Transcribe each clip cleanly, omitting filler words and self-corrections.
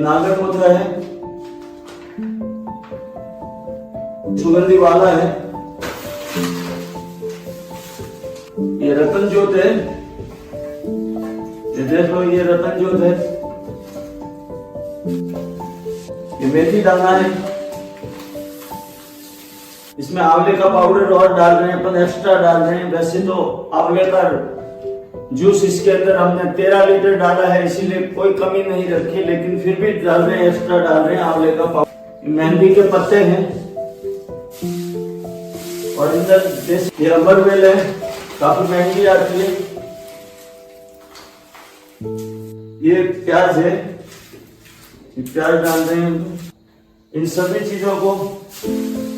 नागर मुद्रा है, सुगंधी वाला है, ये रतन ज्योत है, ये देख लो, ये रतन ज्योत है, ये मेथी दाना है, इसमें आंवले का पाउडर और डाल रहे हैं, अपन एक्स्ट्रा डाल रहे हैं। वैसे तो आंवले का जूस इसके अंदर हमने 13 लीटर डाला है, इसीलिए कोई कमी नहीं रखी, लेकिन फिर भी डाल रहे हैं, एक्स्ट्रा डाल रहे हैं आंवले का पाउडर। मेहंदी के पत्ते हैं और अंदर ये अमरवेल है, काफी महंगी आती है। ये प्याज है, प्याज डाल रहे हैं। इन सभी चीजों को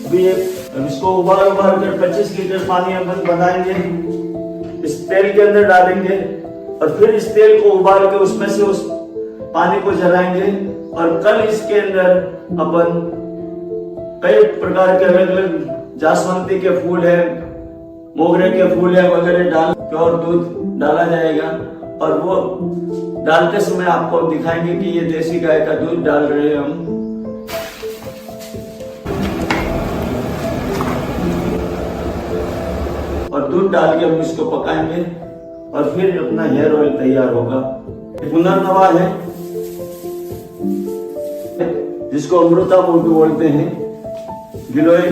अभी इसको उबाल कर 25 लीटर पानी अपन बनाएंगे, इस तेल के अंदर डालेंगे और फिर इस तेल को उबाल के उसमें से उस पानी को जलाएंगे। और कल इसके अंदर अपन कई प्रकार के अलग अलग जासवंती के फूल है, मोगरे के फूल है वगैरह डाल के और दूध डाला जाएगा और वो डालते समय आपको दिखाएंगे कि ये देसी गाय का दूध डाल रहे हैं हम। और दूध डाल के हम इसको पकाएंगे और फिर अपना हेयर ऑयल तैयार होगा। पुनर्नवा है जिसको अमृता मोटू बोलते हैं, गिलोय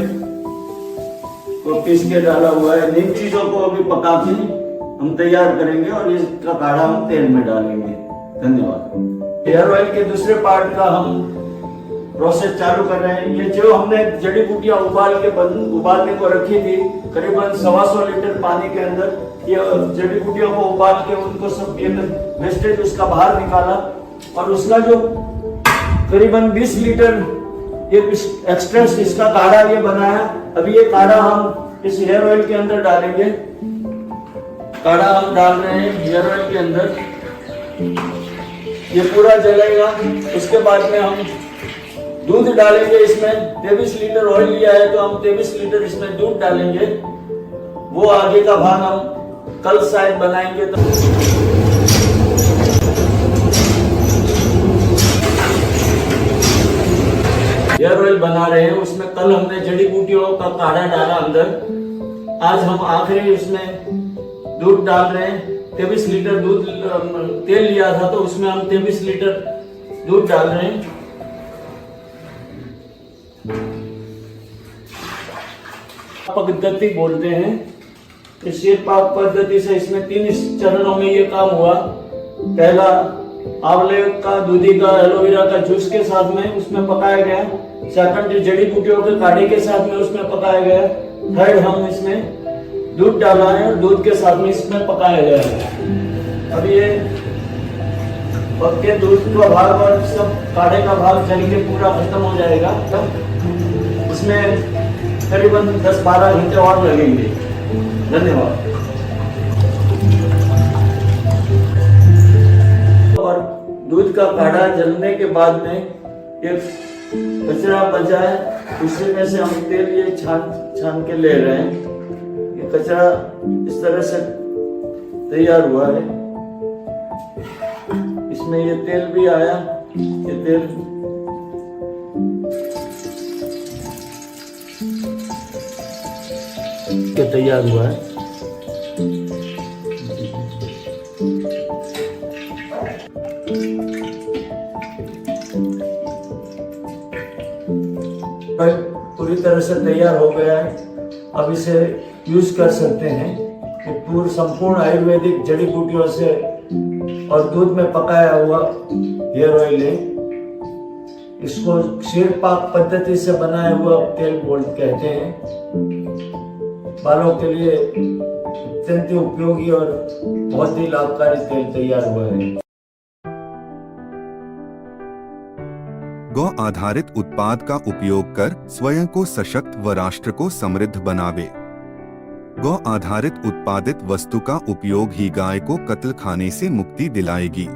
को पीस के डाला हुआ है। इन चीजों को अभी पका के हम तैयार करेंगे और इसका काढ़ा हम तेल में डालेंगे। धन्यवाद। हेयर ऑयल के दूसरे पार्ट का हम प्रोसेस चालू कर रहे हैं। ये जो हमने जड़ी बूटियां उबालने को रखी थी, करीबन 125 लीटर पानी के अंदर, ये जड़ी बूटियों को उबाल के उनको सब वेस्टेज उसका बाहर निकाला और उसका जो करीबन 20 लीटर ये एक्स्ट्रा इसका काढ़ा ये बनाया। अभी ये काढ़ा हम इस हेयर ऑयल के अंदर डालेंगे। काढ़ा हम डाल रहे हैं हेयर ऑयल के अंदर, ये पूरा जलेगा। उसके बाद में हम दूध डालेंगे इसमें। 23 लीटर ऑयल लिया है तो हम 23 लीटर इसमें दूध डालेंगे। वो आगे का भाग हम कल शायद बनाएंगे। तो हेयर ऑयल बना रहे हैं, उसमें कल हमने जड़ी बूटियों का काढ़ा डाला अंदर। आज हम आखिरी उसमें दूध डाल रहे हैं। 23 लीटर दूध तेल लिया था तो उसमें हम 23 लीटर दूध डाल रहे हैं। पद्धति बोलते हैं। इस पाक पद्धति से इसमें 3 चरणों में ये काम हुआ। पहला आंवले का, दूधी का, एलोवेरा का जूस के साथ में उसमें पकाया गया। सेकंड जड़ी बूटियों के काढ़े के साथ में उसमें पकाया गया। थर्ड हम इसमें दूध डाला है और दूध के साथ में इसमें पकाया गया है। अब ये पक्के दूध का भाग और सब काढ़े का भाग जल के पूरा खत्म हो जाएगा। तब इसमें करीबन 10-12 घंटे और लगेंगे। धन्यवाद। और दूध का काढ़ा जलने के बाद में एक कचरा बचा है, उसी में से हम तेल ये छान के ले रहे हैं। ये कचरा इस तरह से तैयार हुआ है। इसमें ये तेल भी आया, ये तेल के तैयार हुआ है। पूरी तरह से तैयार हो गया है। अब इसे यूज कर सकते हैं। ये पूर्ण संपूर्ण आयुर्वेदिक जड़ी बूटियों से और दूध में पकाया हुआ हेयर ऑयल है। इसको क्षीर पाक पद्धति से बनाया हुआ तेल कहते हैं। बालों के लिए अत्यंत उपयोगी और बहुत ही लाभकारी तेल तैयार हुआ है। गौ आधारित उत्पाद का उपयोग कर स्वयं को सशक्त व राष्ट्र को समृद्ध बनावे। गौ आधारित उत्पादित वस्तु का उपयोग ही गाय को कत्ल खाने से मुक्ति दिलाएगी।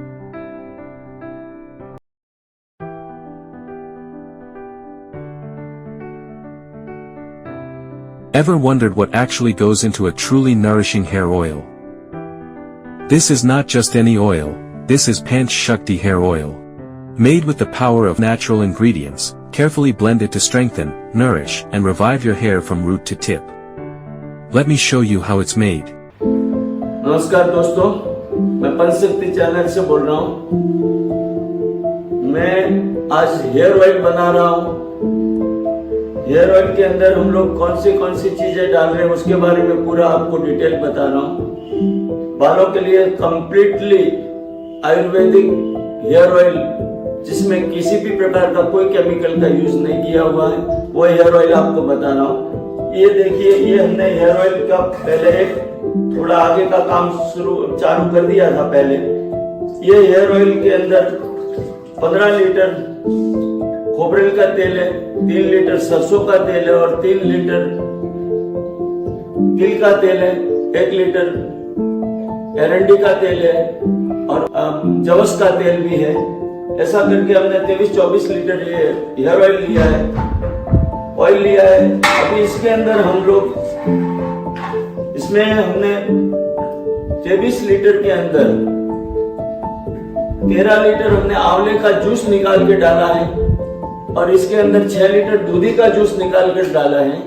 Ever wondered what actually goes into a truly nourishing hair oil? This is not just any oil, this is Panch Shakti hair oil. Made with the power of natural ingredients, carefully blended to strengthen, nourish, and revive your hair from root to tip. Let me show you how it's made. नमस्कार दोस्तों, मैं पंचशक्ति channel से बोल रहा हूँ। मैं आज hair oil बना रहा हूँ। हेयर ऑयल के अंदर हम लोग कौन सी चीजें डाल रहे हैं उसके बारे में पूरा आपको डिटेल बता रहा हूँ। बालों के लिए कंप्लीटली आयुर्वेदिक हेयर ऑयल जिसमें किसी भी प्रकार का कोई केमिकल का यूज नहीं किया हुआ है, वो हेयर ऑयल आपको बता रहा हूँ। ये देखिए, ये हमने हेयर ऑयल का पहले एक थोड़ा आगे का काम चालू कर दिया था पहले। ये हेयर ऑयल के अंदर 15 लीटर खोपरेल का तेल है, 3 लीटर सरसों का तेल है और 3 लीटर तिल का तेल है, 1 लीटर एरंडी का तेल है और जवस का तेल भी है। ऐसा करके हमने 23-24 लीटर ये हेयर ऑयल लिया है। अभी इसके अंदर हम लोग इसमें हमने 23 लीटर के अंदर 13 लीटर हमने आंवले का जूस निकाल के डाला है और इसके अंदर 6 लीटर दूधी का जूस निकाल कर डाला है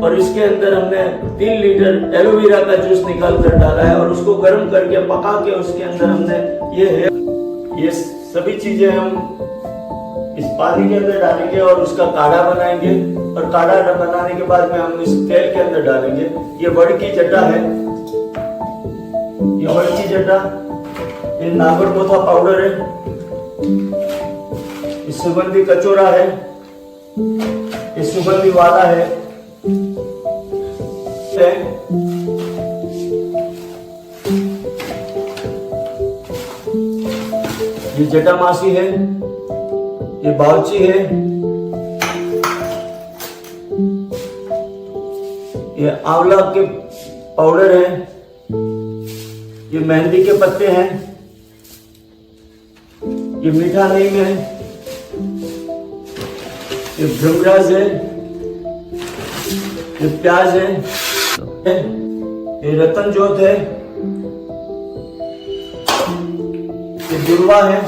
और इसके अंदर हमने 3 लीटर एलोवेरा का जूस निकाल कर डाला है और उसको गर्म करके पका के उसके अंदर हमने ये सभी चीजें हम इस पानी के अंदर डालेंगे और उसका काढ़ा बनाएंगे और काढ़ा बनाने के बाद में हम इस तेल के अंदर डालेंगे। ये वड़ की जटा है, ये वड़ की जटा, ये नागरमोथा पाउडर है, ये सुगंधी कचोरा है, ये सुगंधी वाला है, ये जटामासी है, ये बावची है, ये आंवला के पाउडर है, ये मेहंदी के पत्ते हैं, ये मीठा नीम है, ये भृंगराज है, ये प्याज है, ये रतन जोत है, ये दुर्वा है।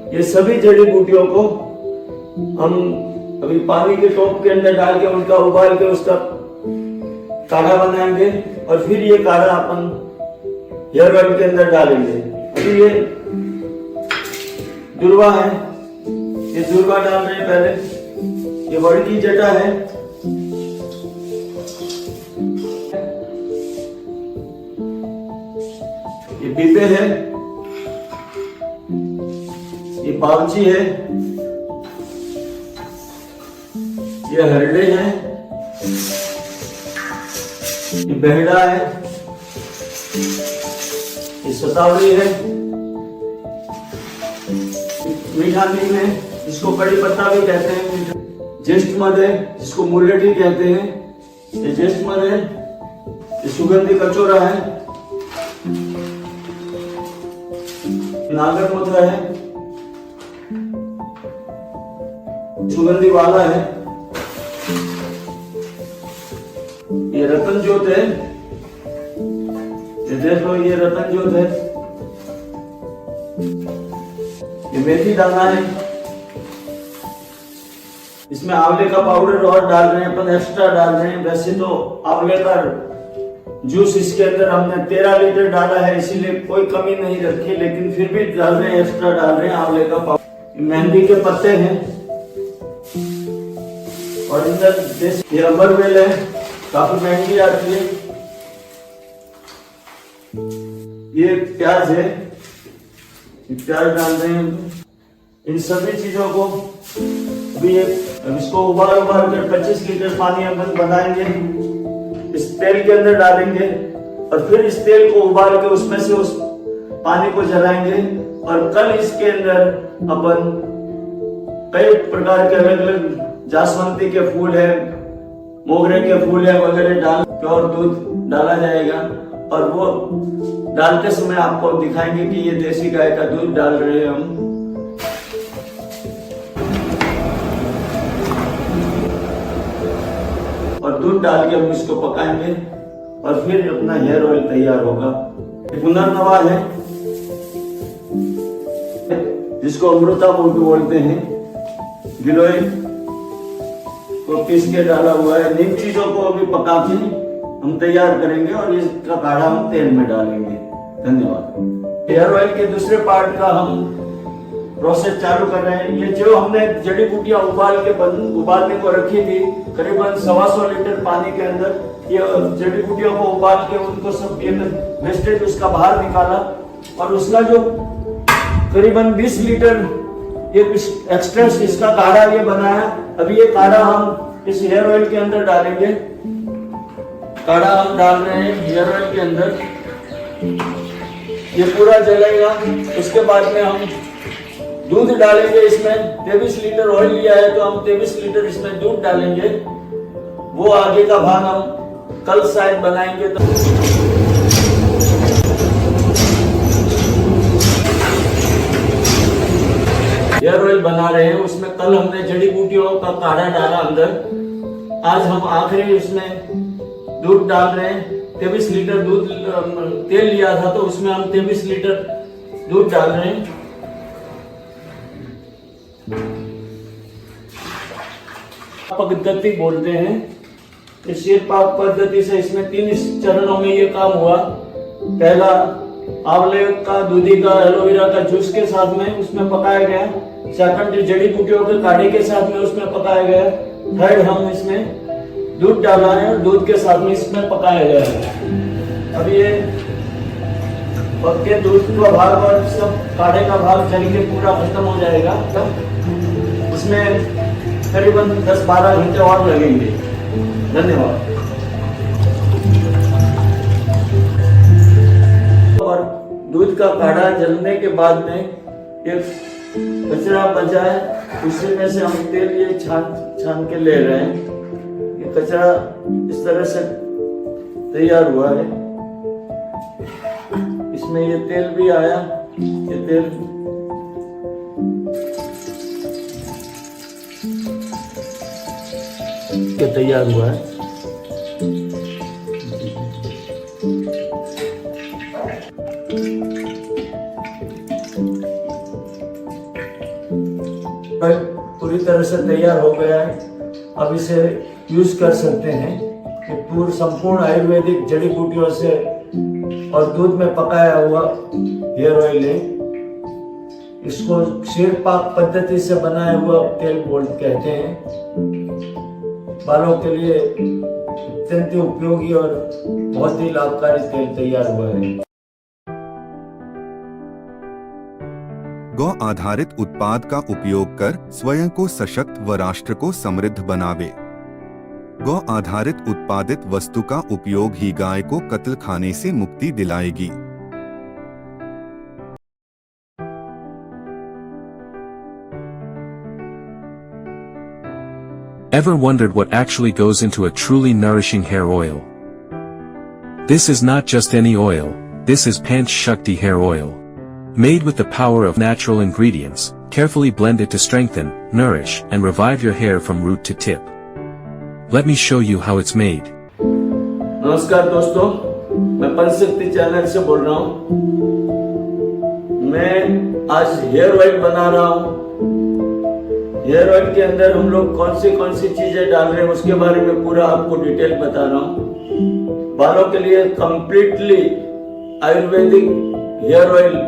ये सभी जड़ी बूटियों को हम अभी पानी के टोप के अंदर डाल के उनका उबाल के उसका काढ़ा बनाएंगे और फिर ये काढ़ा अपन हेयर ऑयल के अंदर डालेंगे। अभी ये दुर्वा है, ये दुर्वा डाल रहे हैं पहले। ये वड़ की जटा है, ये पीपे है, ये बावची है, ये हरडे है, ये बेहड़ा है, ये सतावरी है, मीठा नीम है, जिसको कड़ी पत्ता भी कहते हैं, ज्येष्ठ मध है जिसको मुर्गेटी कहते हैं, ये ज्येष्ठ मध है, ये सुगंधी कचोरा है, नागरमोथा है, सुगंधी वाला है, ये रतन जोत है, ये देख लो, ये रतन जोत है, ये मेथी दाना है। इसमें आंवले का पाउडर और डाल रहे हैं, अपन एक्स्ट्रा डाल रहे हैं। वैसे तो आंवले का जूस इसके अंदर हमने 13 लीटर डाला है, इसीलिए कोई कमी नहीं रखी, लेकिन फिर भी डाल रहे हैं, एक्स्ट्रा डाल रहे हैं आंवले का पाउडर। मेहंदी के पत्ते हैं और इधर ये अमरवेल है, काफी महंगी आती है। ये प्याज है, ये प्याज डाल रहे हैं। इन सभी चीजों को भी इसको उबाल कर 25 लीटर पानी अपन बनाएंगे, इस तेल के अंदर डालेंगे और फिर इस तेल को उबाल के उसमें से उस पानी को जलाएंगे और कल इसके अंदर अपन कई प्रकार के अलग अलग जासवंती के फूल है, मोगरे के फूल है वगैरह डाल के और दूध डाला जाएगा और वो डालते समय आपको दिखाएंगे कि ये देसी गाय का दूध डाल रहे हैं हम। और दूध डाल के हम इसको पकाएंगे और फिर अपना हेयर ऑयल तैयार होगा। पुनर्नवा है जिसको अमृता बोलते हैं, गिलोय को पीस के डाला हुआ है। इन चीजों को अभी पका के हम तैयार करेंगे और इसका काढ़ा हम तेल में डालेंगे। धन्यवाद। हेयर ऑयल के दूसरे पार्ट का हम प्रोसेस चालू कर रहे हैं। ये जो हमने जड़ी बूटियां उबालने को रखी थी, करीबन 125 लीटर पानी के अंदर ये जड़ी बूटियों को उबाल के उनको सब वेस्टेज उसका बाहर निकाला और उसका जो करीबन 20 लीटर ये एक्स्ट्रा इसका काढ़ा ये बनाया। अभी ये काढ़ा हम इस हेयर ऑयल के अंदर डालेंगे। काढ़ा हम डाल रहे हैं हेयर ऑयल के अंदर, ये पूरा जलेगा। उसके बाद में हम दूध डालेंगे इसमें। 23 लीटर ऑयल लिया है तो हम 23 लीटर इसमें दूध डालेंगे। वो आगे का भाग हम कल शायद बनाएंगे। तो हेयर ऑयल बना रहे हैं, उसमें कल हमने जड़ी बूटियों का काढ़ा डाला अंदर। आज हम आखिरी उसमें दूध डाल रहे हैं। 23 लीटर दूध तेल लिया था तो उसमें हम 23 लीटर दूध डाल रहे हैं। पद्धति बोलते हैं। इस शीरपाक पद्धति से इसमें 3 चरणों में ये काम हुआ। पहला आंवले का, दूधी का, एलोवेरा का जूस के साथ में उसमें पकाया गया। सेकंड जड़ी बूटियों के काढ़े के साथ में उसमें पकाया गया। थर्ड हम इसमें दूध डाला है और दूध के साथ में इसमें पकाया गया है। अब ये पक्के दूध का भाग और सब काढ़े का भाग जल के पूरा खत्म हो जाएगा। तब इसमें करीबन 10-12 घंटे और लगेंगे। धन्यवाद। और दूध का काढ़ा जलने के बाद में एक कचरा बचा है, उसी में से हम तेल ये छान के ले रहे हैं। ये कचरा इस तरह से तैयार हुआ है। इसमें ये तेल भी आया। ये तेल के तैयार हुआ है। पूरी तरह से तैयार हो गया है। अब इसे यूज कर सकते हैं। ये पूर्ण संपूर्ण आयुर्वेदिक जड़ी बूटियों से और दूध में पकाया हुआ हेयर ऑयल है। इसको शीरपाक पद्धति से बनाया हुआ तेल कहते हैं। बालों के लिए अत्यंत उपयोगी और बहुत ही लाभकारी तेल तैयार हुआ है। गौ आधारित उत्पाद का उपयोग कर स्वयं को सशक्त व राष्ट्र को समृद्ध बनावे। गौ आधारित उत्पादित वस्तु का उपयोग ही गाय को कत्ल खाने से मुक्ति दिलाएगी। Ever wondered what actually goes into a truly nourishing hair oil? This is not just any oil, this is Panch Shakti hair oil. Made with the power of natural ingredients, carefully blended to strengthen, nourish, and revive your hair from root to tip. Let me show you how it's made. नमस्कार दोस्तों, मैं पंचशक्ति channel से बोल रहा हूँ। मैं आज hair oil बना रहा हूँ। हेयर ऑयल के अंदर हम लोग कौन सी चीजें डाल रहे हैं उसके बारे में पूरा आपको डिटेल बता रहा हूँ। बालों के लिए कंप्लीटली आयुर्वेदिक हेयर ऑयल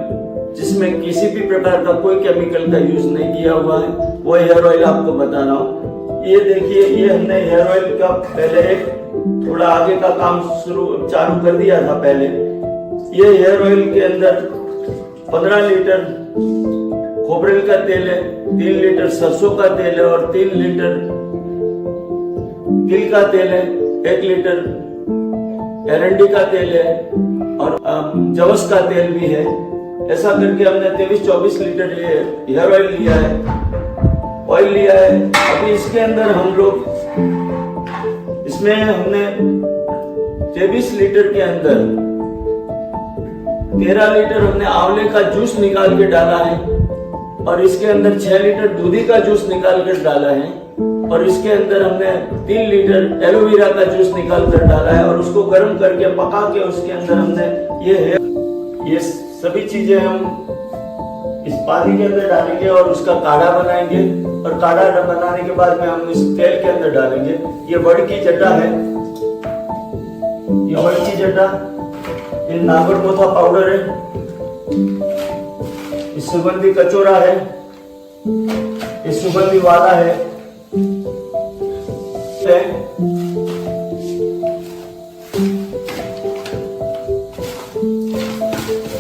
जिसमें किसी भी प्रकार का कोई केमिकल का यूज नहीं किया हुआ है, वो हेयर ऑयल आपको बता रहा हूँ। ये देखिए, ये हमने हेयर ऑयल का पहले एक थोड़ा आगे का काम चालू कर दिया था पहले। ये हेयर ऑयल के अंदर 15 लीटर खोपरेल का तेल है, 3 लीटर सरसों का तेल है और 3 लीटर तिल का तेल है, 1 लीटर एरंडी का तेल है और जवस का तेल भी है। ऐसा करके हमने 23-24 लीटर ये हेयर ऑयल लिया है। अभी इसके अंदर हम लोग इसमें हमने 23 लीटर के अंदर 13 लीटर हमने आंवले का जूस निकाल के डाला है और इसके अंदर 6 लीटर दूधी का जूस निकाल कर डाला है और इसके अंदर हमने 3 लीटर एलोवेरा का जूस निकाल कर डाला है और उसको गर्म करके पका के उसके अंदर हमने ये सभी चीजें हम इस पानी के अंदर डालेंगे और उसका काढ़ा बनाएंगे, और काढ़ा बनाने के बाद में हम इस तेल के अंदर डालेंगे। ये वड़ की जटा है, ये वड़ की जटा, ये नागरमोथा पाउडर है, ये सुगंधी कचौरा है, ये सुगंधी वाला है,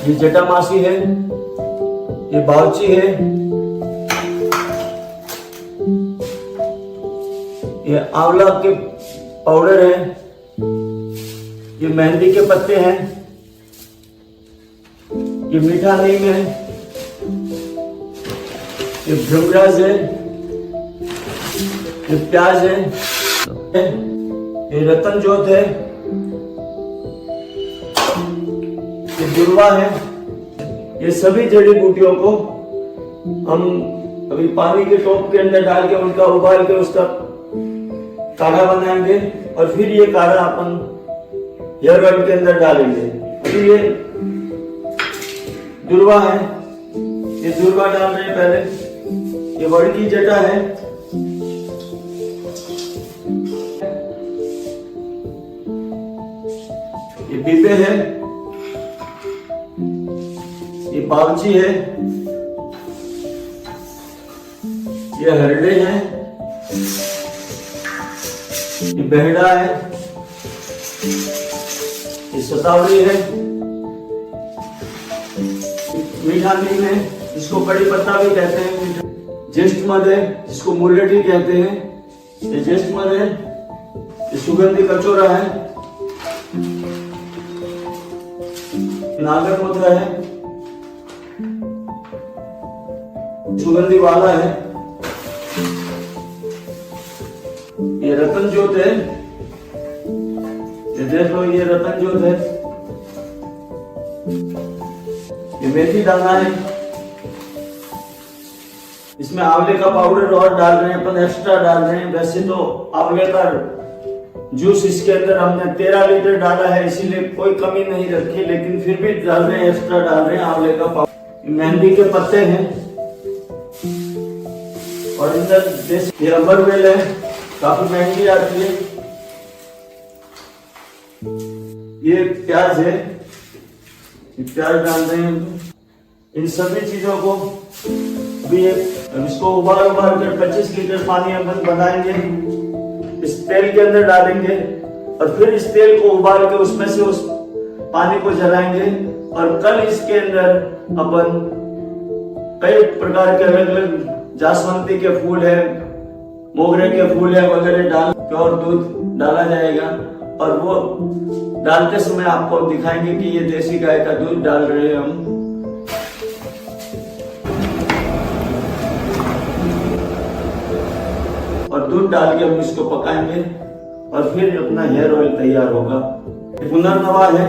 ये जटामासी है, ये बावची है, ये आंवला के पाउडर है, ये मेहंदी के पत्ते हैं, ये मीठा नीम है, ये भृंगराज है, ये प्याज है, ये रतन जोत है, ये दुर्वा है। ये सभी जड़ी बूटियों को हम अभी पानी के टोप के अंदर डाल के उनका उबाल के उसका काढ़ा बनाएंगे, और फिर ये काढ़ा अपन हेयर ऑयल के अंदर डालेंगे। अभी ये दुर्वा है, ये दुर्वा डाल रहे हैं पहले, ये वड़ की जटा है, ये पीपे है, ये बावची है, ये हरडे है, ये बेहड़ा है, ये सतावड़ी है, मीठा नीम है, जिसको कड़ी पत्ता भी कहते हैं, ज्येष्ठ मध है, जिसको मुर्गटी कहते हैं, ये ज्येष्ठ मध है, ये सुगंधी कचौरा है, नागरमोथा है, सुगंधी वाला है, ये रतन जोत है, ये देख लो, ये रतन जोत है, ये मेथी दाना है, इसमें आंवले का पाउडर और डाल रहे हैं, अपन एक्स्ट्रा डाल रहे हैं। वैसे तो आंवले का जूस इसके अंदर हमने 13 लीटर डाला है, इसीलिए कोई कमी नहीं रखी, लेकिन फिर भी डाल रहे हैं, एक्स्ट्रा डाल रहे हैं आंवले का पाउडर। मेहंदी के पत्ते हैं, और इधर देसी ये अमरवेल है, काफी महंगी आती है, ये प्याज है, ये प्याज डाल रहे हैं। इन सभी चीजों को भी इसको उबाल कर 25 लीटर पानी अपन बनाएंगे, इस तेल के अंदर डालेंगे, और फिर इस तेल को उबाल के उसमें से उस पानी को जलाएंगे, और कल इसके अंदर अपन कई प्रकार के अलग अलग जासवंती के फूल है, मोगरे के फूल है वगैरह डाल के और दूध डाला जाएगा, और वो डालते समय आपको दिखाएंगे कि ये देसी गाय का दूध डाल रहे हैं हम। और दूध डाल के हम इसको पकाएंगे, और फिर अपना हेयर ऑयल तैयार होगा। पुनर्नवा है,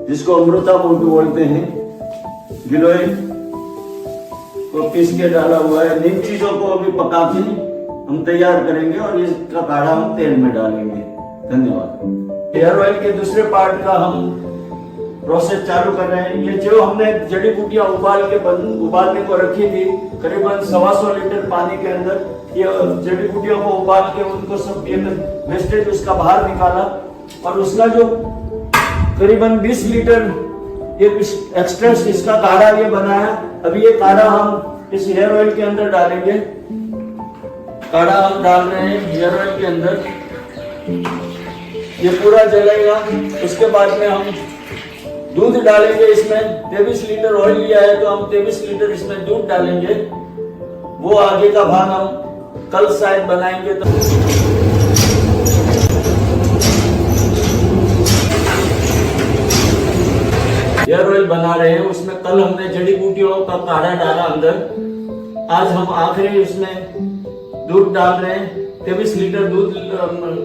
जिसको अमृता बोलते हैं, गिलोय को पीस के डाला हुआ है। इन चीजों को अभी पका के हम तैयार करेंगे, और इसका काढ़ा हम तेल में डालेंगे। धन्यवाद। हेयर ऑयल के दूसरे पार्ट का हम प्रोसेस चालू कर रहे हैं। ये जो हमने जड़ी बूटियां उबालने को रखी थी, करीबन 125 लीटर पानी के अंदर, ये जड़ी बूटियों को उबाल के उनको सब वेस्टेज उसका बाहर निकाला, और उसका जो करीबन 20 लीटर ये एक्स्ट्रा इसका काढ़ा ये बनाया। अभी ये काढ़ा हम इस हेयर ऑयल के अंदर डालेंगे। काढ़ा हम डाल रहे हैं हेयर ऑयल के अंदर, ये पूरा जलेगा। उसके बाद में हम दूध डालेंगे इसमें। 23 लीटर ऑयल लिया है तो हम 23 लीटर इसमें दूध डालेंगे। वो आगे का भाग हम कल शायद बनाएंगे। तो हेयर ऑयल बना रहे हैं, उसमें कल हमने जड़ी बूटियों का काढ़ा डाला अंदर। आज हम आखिरी उसमें दूध डाल रहे हैं। 23 लीटर दूध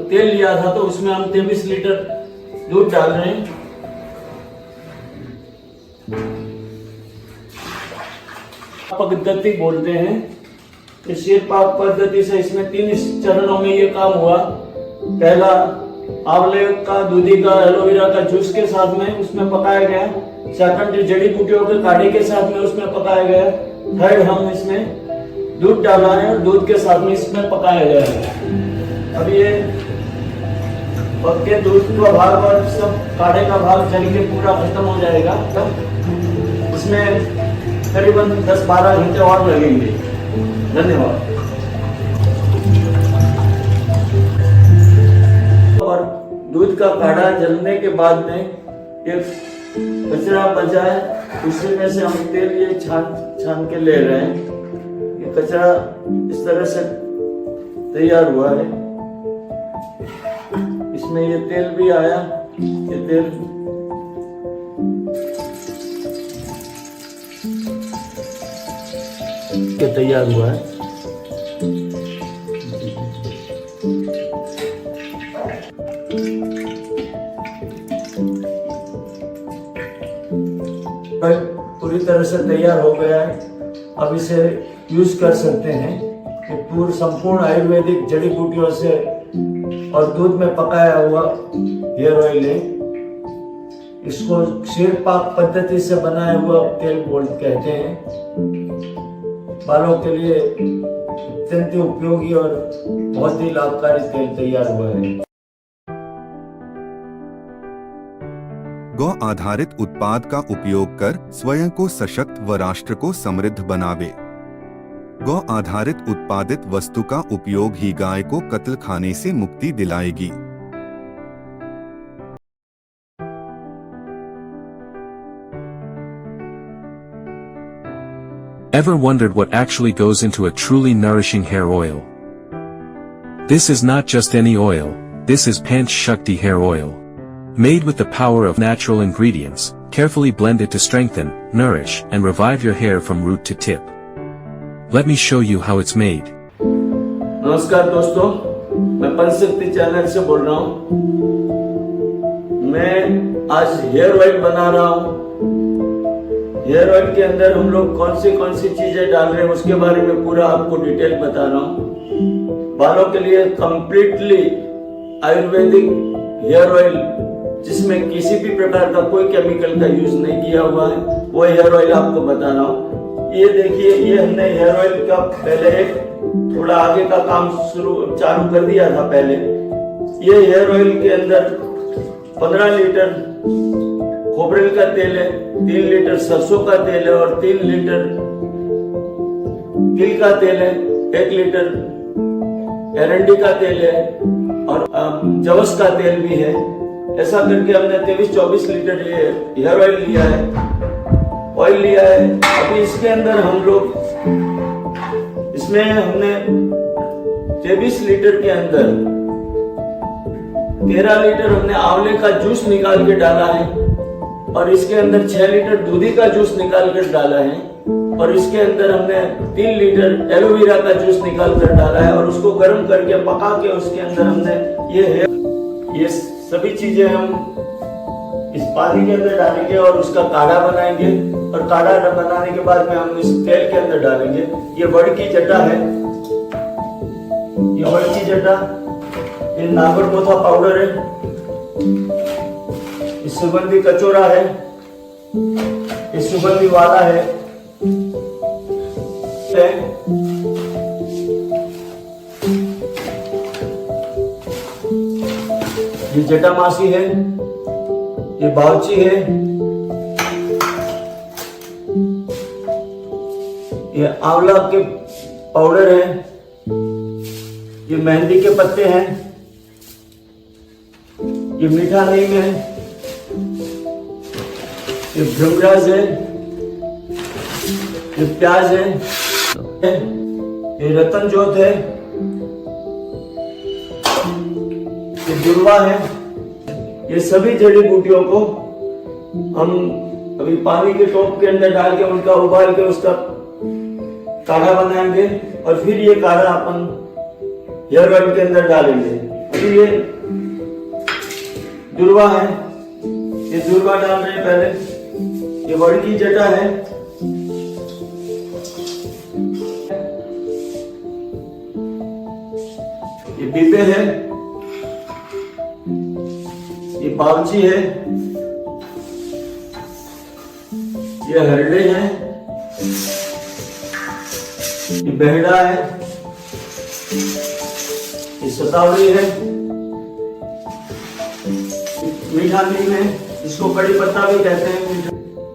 तेल लिया था तो उसमें हम 23 लीटर दूध डाल रहे हैं। पद्धति बोलते हैं। इस पाक पद्धति से इसमें 3 चरणों में ये काम हुआ। पहला आंवले का, दूधी का, एलोवेरा का जूस के साथ में उसमें पकाया गया। 7 जड़ी बूटियों के काढ़े के साथ में उसमें पकाया गया है। थर्ड हम इसमें दूध डाला है और दूध के साथ में इसमें पकाया गया है। अब ये पक्के दूध का भाग और सब काढ़े का भाग जल के पूरा खत्म हो जाएगा, तब इसमें करीबन 10-12 घंटे और लगेंगे। धन्यवाद। और दूध का काढ़ा जलने के बाद में एक कचरा बचा है, उसी में से हम तेल ये छान के ले रहे हैं। ये कचरा इस तरह से तैयार हुआ है। इसमें ये तेल भी आया, ये तेल के तैयार हुआ है। पूरी तरह से तैयार हो गया है। अब इसे यूज कर सकते हैं। ये पूर्ण संपूर्ण आयुर्वेदिक जड़ी बूटियों से और दूध में पकाया हुआ हेयर ऑयल है। इसको क्षीरपाक पद्धति से बनाया हुआ तेल कहते हैं। बालों के लिए अत्यंत उपयोगी और बहुत ही लाभकारी तेल तैयार हुआ है। गौ आधारित उत्पाद का उपयोग कर स्वयं को सशक्त व राष्ट्र को समृद्ध बनावे। गौ आधारित उत्पादित वस्तु का उपयोग ही गाय को कत्ल खाने से मुक्ति दिलाएगी। Ever wondered what actually goes into a truly nourishing hair oil? This is not just any oil, this is Panch Shakti hair oil. Made with the power of natural ingredients, carefully blended to strengthen, nourish, and revive your hair from root to tip. Let me show you how it's made. नमस्कार दोस्तों, मैं पंचशक्ति channel से बोल रहा हूँ। मैं आज hair oil बना रहा हूँ। हेयर ऑयल के अंदर हम लोग कौन सी चीजें डाल रहे हैं उसके बारे में पूरा आपको डिटेल बता रहा हूँ। बालों के लिए कंप्लीटली आयुर्वेदिक हेयर ऑयल जिसमें किसी भी प्रकार का कोई केमिकल का यूज नहीं किया हुआ है, वो हेयर ऑयल आपको बता रहा हूँ। ये देखिए, ये हमने हेयर ऑयल का पहले एक थोड़ा आगे का काम चालू कर दिया था पहले। ये हेयर ऑयल के अंदर 15 लीटर खोपरेल का तेल है, 3 लीटर सरसों का तेल है और 3 लीटर तिल का तेल है, 1 लीटर एरंडी का तेल है और जवस का तेल भी है। ऐसा करके हमने 23-24 लीटर ये हेयर ऑयल लिया है। अभी इसके अंदर हम लोग इसमें हमने 23 लीटर के अंदर 13 लीटर हमने आंवले का जूस निकाल के डाला है और इसके अंदर 6 लीटर दूधी का जूस निकाल कर डाला है और इसके अंदर हमने 3 लीटर एलोवेरा का जूस निकाल कर डाला है और उसको गर्म करके पका के उसके अंदर हमने ये सभी चीजें हम इस पानी के अंदर डालेंगे और उसका काढ़ा बनाएंगे और काढ़ा बनाने के बाद में हम इस तेल के अंदर डालेंगे। ये वड़ की जटा है, ये वड़ की जटा, ये नागरमोथा पाउडर है, ये सुगंधी कचोरा है, ये सुगंधी वाला है, ये जटामासी है, ये बावची है, ये आंवला के पाउडर है, ये मेहंदी के पत्ते हैं, ये मीठा नीम है, ये भृंगराज है, ये प्याज है, ये रतन जोत है, ये दुर्वा है। ये सभी जड़ी बूटियों को हम अभी पानी के टोप के अंदर डाल के उनका उबाल के उसका काढ़ा बनाएंगे और फिर ये काढ़ा अपन हेयर ऑयल के अंदर डालेंगे। अभी ये दुर्वा है, ये दुर्वा डाल रहे हैं पहले। ये वड़ की जटा है, ये पीपे है, ये बावची है, ये हरडे हैं, ये बेहड़ा है, ये सतावड़ी है, मीठा नीम है जिसको कड़ी पत्ता भी कहते हैं,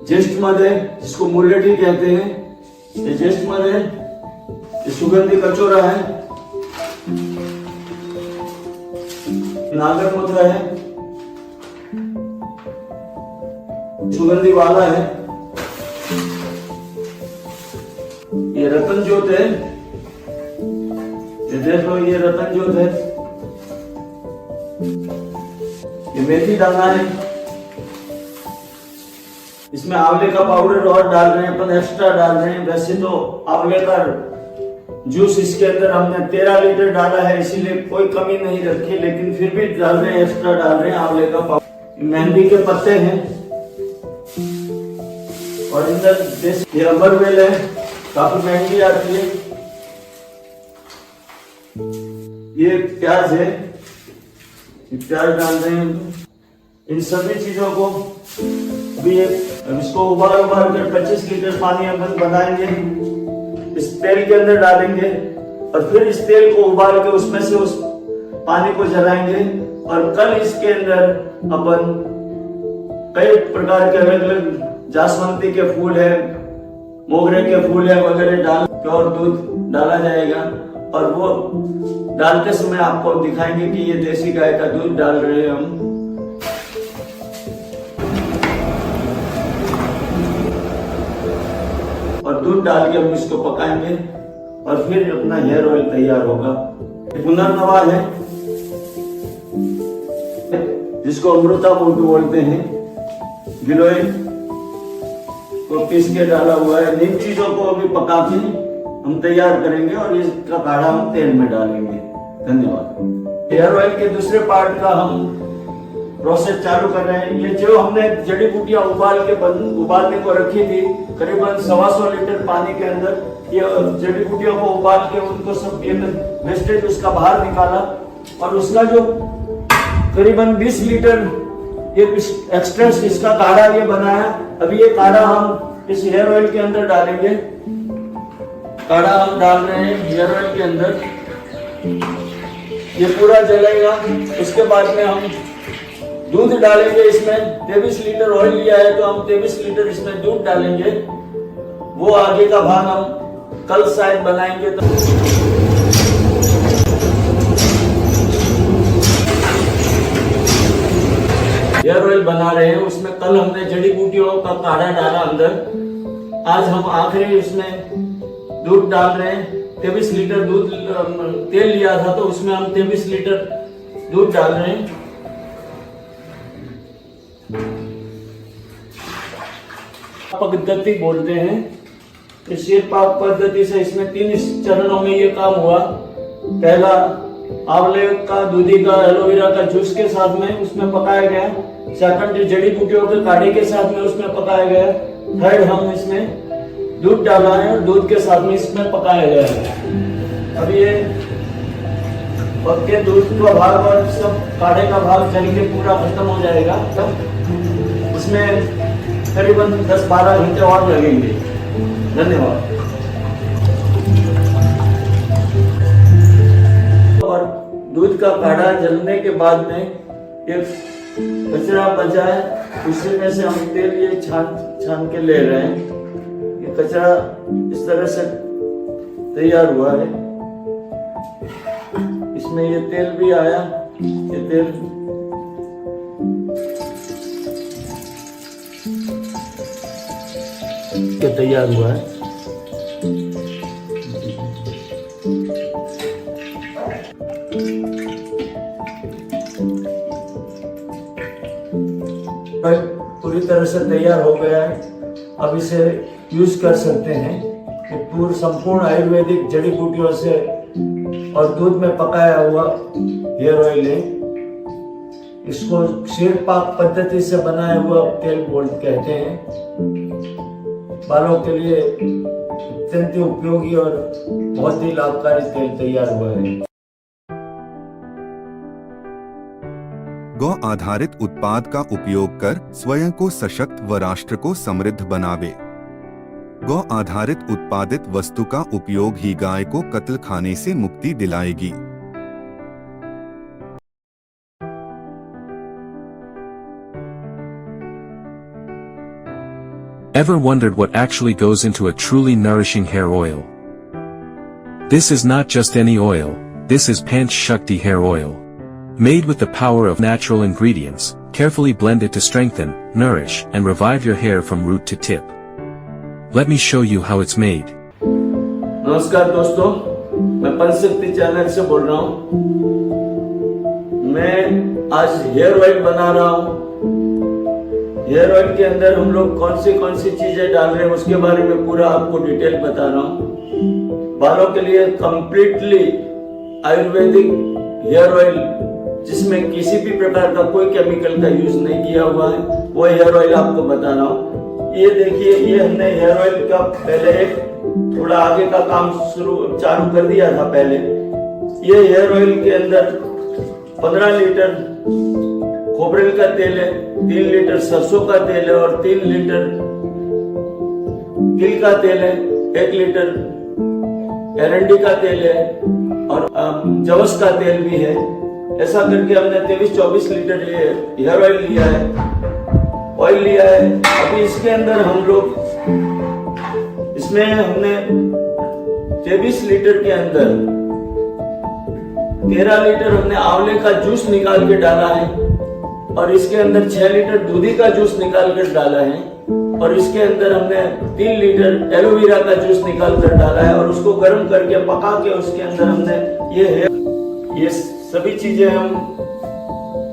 ज्येष्ठ मध है जिसको मुलेठी कहते हैं, ये ज्येष्ठ मध है, ये सुगंधी कचोरा है, नागर मुद्रा है, सुगंधी वाला है, ये रतन ज्योत है, ये देख लो ये रतन ज्योत है, ये मेथी दाना है, इसमें आंवले का पाउडर और डाल रहे हैं, अपन एक्स्ट्रा डाल रहे हैं। वैसे तो आंवले का जूस इसके अंदर हमने 13 लीटर डाला है, इसीलिए कोई कमी नहीं रखी, लेकिन फिर भी डाल रहे हैं, एक्स्ट्रा डाल रहे हैं आंवले का पाउडर। मेहंदी के पत्ते हैं और अंदर ये अमरवेल है, काफी महंगी आती है। ये प्याज है, प्याज डाल रहे हैं। इन सभी चीजों को अभी इसको उबाल कर 25 लीटर पानी अपन बनाएंगे, इस तेल के अंदर डालेंगे और फिर इस तेल को उबाल के उसमें से उस पानी को जलाएंगे। और कल इसके अंदर अपन कई प्रकार के अलग अलग जासवंती के फूल है, मोगरे के फूल है वगैरह डाल के और दूध डाला जाएगा और वो डालते समय आपको दिखाएंगे कि ये देसी गाय का दूध डाल रहे हैं हम। और दूध डाल के हम इसको पकाएंगे और फिर अपना हेयर ऑयल तैयार होगा। पुनर्नवा है जिसको अमृता बोलते हैं, गिलोय को पीस के डाला हुआ है। इन चीजों को अभी पका के हम तैयार करेंगे और इसका काढ़ा हम तेल में डालेंगे। धन्यवाद। हेयर ऑयल के दूसरे पार्ट का हम प्रोसेस चालू कर रहे हैं। ये जो हमने जड़ी बूटियां उबालने को रखी थी, करीबन 125 लीटर पानी के अंदर ये जड़ी बूटियों को उबाल के उनको सब वेस्टेज उसका बाहर निकाला और उसका जो करीबन 20 लीटर ये एक्स्ट्रा इसका काढ़ा ये बनाया। अभी ये काढ़ा हम इस हेयर ऑयल के अंदर डालेंगे। काढ़ा हम डाल रहे हैं हेयर ऑयल के अंदर, ये पूरा जलेगा। उसके बाद में हम दूध डालेंगे। इसमें 23 लीटर ऑयल लिया है तो हम 23 लीटर इसमें दूध डालेंगे। वो आगे का भाग हम कल शायद बनाएंगे। तो हेयर ऑयल बना रहे हैं, उसमें कल हमने जड़ी बूटियों का काढ़ा डाला अंदर। आज हम आखिरी उसमें दूध डाल रहे हैं। 23 लीटर दूध तेल लिया था तो उसमें हम 23 लीटर दूध डाल रहे हैं। पद्धति बोलते हैं। इस पाक पद्धति से इसमें 3 चरणों में ये काम हुआ। पहला आंवले का, दूधी का, एलोवेरा का जूस के साथ में उसमें पकाया गया। सेकंड जड़ी बूटियों के काढ़े के साथ में उसमें पकाया गया। थर्ड हम इसमें दूध डाला है और दूध के साथ में इसमें पकाया गया है। अब ये पक्के दूध का भाग और सब काढ़े का भाग जल के पूरा खत्म हो जाएगा। तब उसमें करीबन 10-12 घंटे और लगेंगे। धन्यवाद। और दूध का काढ़ा जलने के बाद में एक कचरा बचा है, उसी में से हम तेल ये छान के ले रहे हैं। ये कचरा इस तरह से तैयार हुआ है। इसमें ये तेल भी आया। ये तेल के तैयार हुआ है। पूरी तरह से तैयार हो गया है। अब इसे यूज कर सकते हैं। ये पूर्ण संपूर्ण आयुर्वेदिक जड़ी बूटियों से और दूध में पकाया हुआ हेयर ऑयल है। इसको क्षीर पाक पद्धति से बनाया हुआ तेल कहते हैं। बालों के लिए अत्यंत उपयोगी और बहुत ही लाभकारी तेल तैयार हुआ है। गौ आधारित उत्पाद का उपयोग कर स्वयं को सशक्त व राष्ट्र को समृद्ध बनावे। गौ आधारित उत्पादित वस्तु का उपयोग ही गाय को कत्ल खाने से मुक्ति दिलाएगी। Ever wondered what actually goes into a truly nourishing hair oil? This is not just any oil, this is Panch Shakti hair oil. Made with the power of natural ingredients, carefully blended to strengthen, nourish, and revive your hair from root to tip. Let me show you how it's made. नमस्कार दोस्तों, मैं पंचशक्ति channel से बोल रहा हूँ। मैं आज hair oil बना रहा हूँ। हेयर ऑयल के अंदर हम लोग कौन सी चीजें डाल रहे हैं उसके बारे में पूरा आपको डिटेल बता रहा हूँ। बालों के लिए कंप्लीटली आयुर्वेदिक हेयर ऑयल जिसमें किसी भी प्रकार का कोई केमिकल का यूज नहीं किया हुआ है, वो हेयर ऑयल आपको बता रहा हूँ। ये देखिए, ये हमने हेयर ऑयल का पहले एक थोड़ा आगे का काम चालू कर दिया था पहले। ये हेयर ऑयल के अंदर 15 लीटर खोपरेल का तेल है, 3 लीटर सरसों का तेल है और 3 लीटर तिल का तेल है, 1 लीटर एरंडी का तेल है और जवस का तेल भी है। ऐसा करके हमने 23-24 लीटर ये हेयर ऑयल लिया है। अभी इसके अंदर हम लोग इसमें हमने 23 लीटर के अंदर 13 लीटर हमने आंवले का जूस निकाल के डाला है और इसके अंदर 6 लीटर दूधी का जूस निकाल कर डाला है और इसके अंदर हमने 3 लीटर एलोवेरा का जूस निकाल कर डाला है और उसको गर्म करके पका के उसके अंदर हमने ये सभी चीजें हम